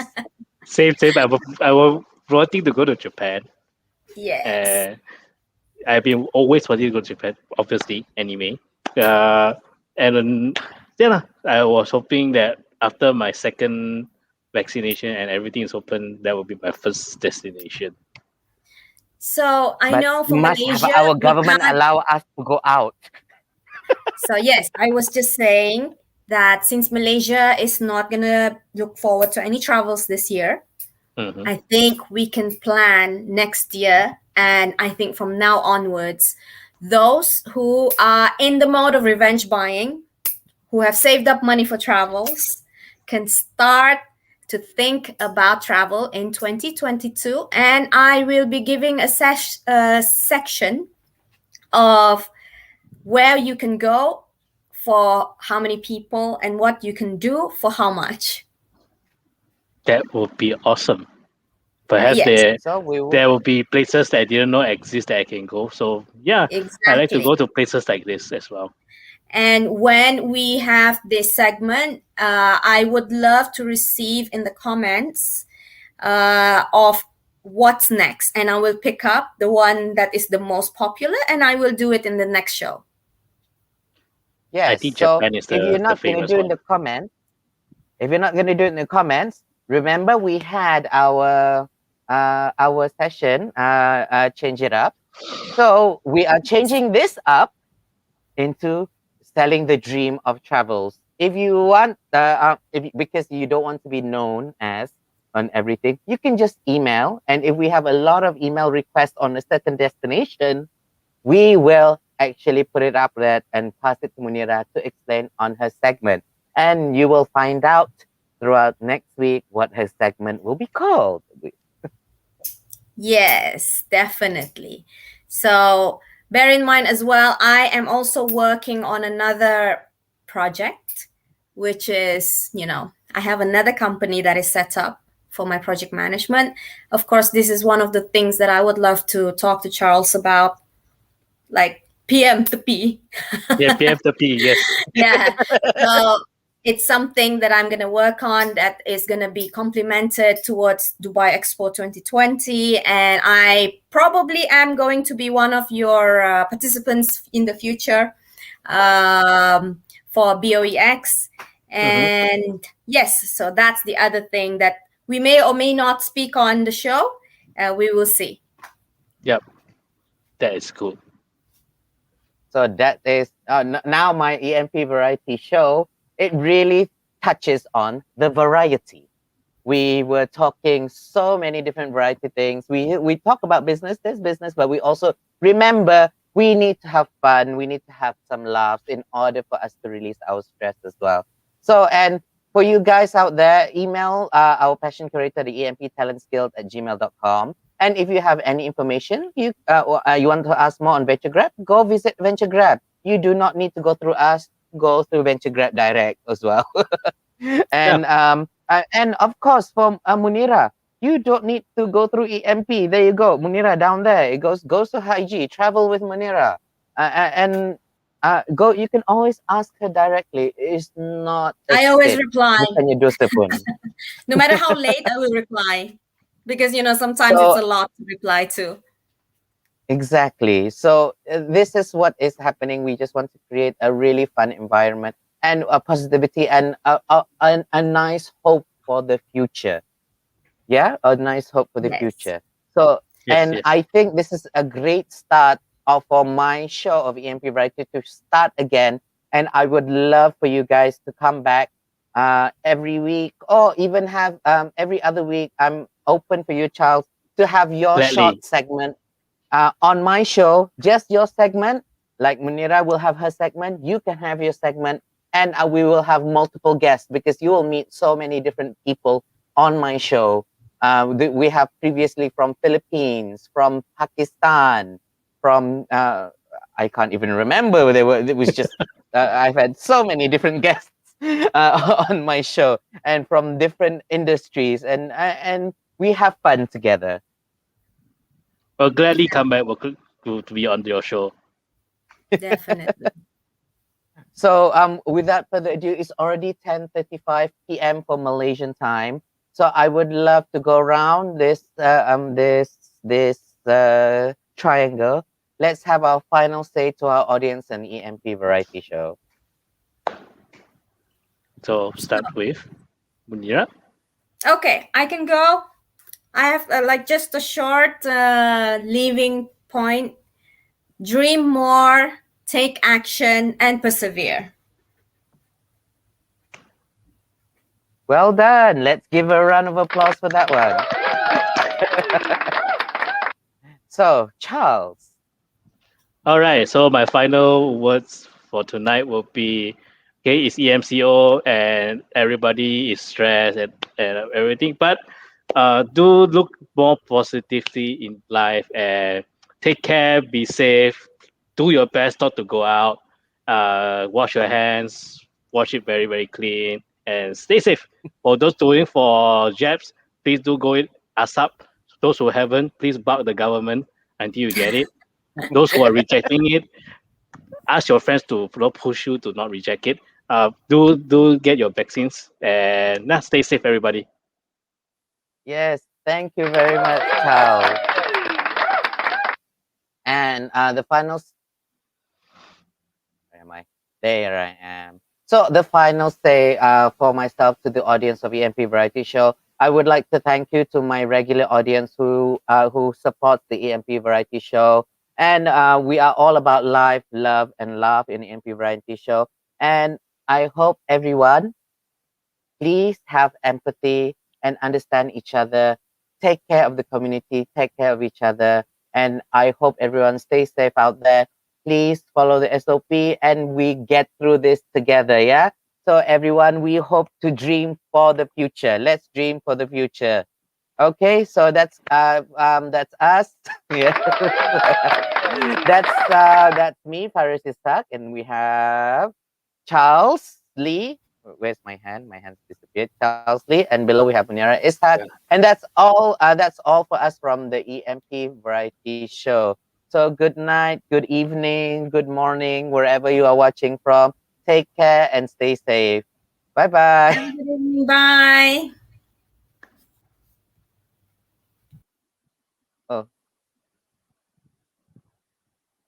Same. I was wanting to go to Japan. Yes. I've been always wanting to go to Japan, obviously, anyway. And then, I was hoping that after my second vaccination and everything is open, that will be my first destination. So I know for must Malaysia, have our government allow us to go out. So yes, I was just saying that since Malaysia is not gonna look forward to any travels this year, I think we can plan next year. And I think from now onwards, those who are in the mode of revenge buying, who have saved up money for travels, can start to think about travel in 2022. And I will be giving a section of where you can go, for how many people, and what you can do for how much. That would be awesome. Perhaps Yes. there will be places that I didn't know exist that I can go. So yeah, I like to Exactly. go to places like this as well. And when we have this segment, I would love to receive in the comments of what's next. And I will pick up the one that is the most popular and I will do it in the next show. Yes. I think So Japan is if you're the not going to famous do it in one. the comments, remember we had our session, change it up. So we are changing this up into selling the dream of travels. If you want, because you don't want to be known as on everything, you can just email. And if we have a lot of email requests on a certain destination, we will actually put it up there and pass it to Munira to explain on her segment. And you will find out throughout next week what her segment will be called. Yes, definitely. So bear in mind as well, I am also working on another project, which is, I have another company that is set up for my project management. Of course, this is one of the things that I would love to talk to Charles about, like PM to P. Yeah, PM to P, yes. Yeah. So it's something that I'm going to work on that is going to be complemented towards Dubai Expo 2020. And I probably am going to be one of your participants in the future for BOEX. And yes, so that's the other thing that we may or may not speak on the show. We will see. Yep, that is good. So that is now my EMP variety show. It really touches on the variety. We were talking so many different variety things. We talk about business, there's business, but we also remember we need to have fun. We need to have some laughs in order for us to release our stress as well. So, and for you guys out there, email our passion curator, the EMP Talent Skills at gmail.com. And if you have any information, you want to ask more on VentureGrab, go visit VentureGrab. You do not need to go through us, go through VentureGrab direct as well. And of course, for Munira, you don't need to go through EMP. There you go, Munira down there. It goes to Haji. Travel with Munira, and go. You can always ask her directly. It's not. I always reply. No matter how late, I will reply, because sometimes it's a lot to reply to. Exactly. So this is what is happening. We just want to create a really fun environment and a positivity and a nice hope for the future. Yeah, a nice hope for the future. So, I think this is a great start for my show of EMP Variety to start again. And I would love for you guys to come back every week, or even have every other week. I'm open for you, Charles, to have your short segment on my show, just your segment. Like Munira will have her segment, you can have your segment, and we will have multiple guests, because you will meet so many different people on my show. We have previously from Philippines, from Pakistan, from I can't even remember. It was just I've had so many different guests on my show, and from different industries, and we have fun together. I'll gladly come back to be on your show. Definitely. So without further ado, it's already 10:35 p.m. for Malaysian time. So I would love to go around this triangle. Let's have our final say to our audience and EMP variety show. So start with Munira. Okay, I can go. I have just a short leaving point. Dream more, take action, and persevere. Well done. Let's give a round of applause for that one. So, Charles. All right. So my final words for tonight will be, okay, it's EMCO and everybody is stressed and everything, but do look more positively in life and take care, be safe, do your best not to go out, wash your hands, wash it very, very clean, and stay safe. For those doing for jabs, please do go in ASAP. Those who haven't, please bug the government until you get it. Those who are rejecting it, ask your friends to push you to not reject it. Do get your vaccines, and stay safe, everybody. Yes, thank you very much, Charles. And the final. Where am I? There I am. So the final say for myself to the audience of EMP Variety Show, I would like to thank you to my regular audience who supports the EMP Variety Show. And we are all about life, love, and love in the EMP Variety Show. And I hope everyone, please have empathy and understand each other. Take care of the community, take care of each other. And I hope everyone stays safe out there. Please follow the SOP and we get through this together, yeah? So everyone, we hope to dream for the future. Let's dream for the future. Okay, so that's us. Yeah. That's me, Faris Ishaq, and we have Charles Lee. Where's my hand? My hand's disappeared. Charles Lee, and below we have Munira Ishaq. And that's all for us from the EMP Variety Show. So good night, good evening, good morning, wherever you are watching from. Take care and stay safe. Bye bye. Have a good evening. Bye. Oh.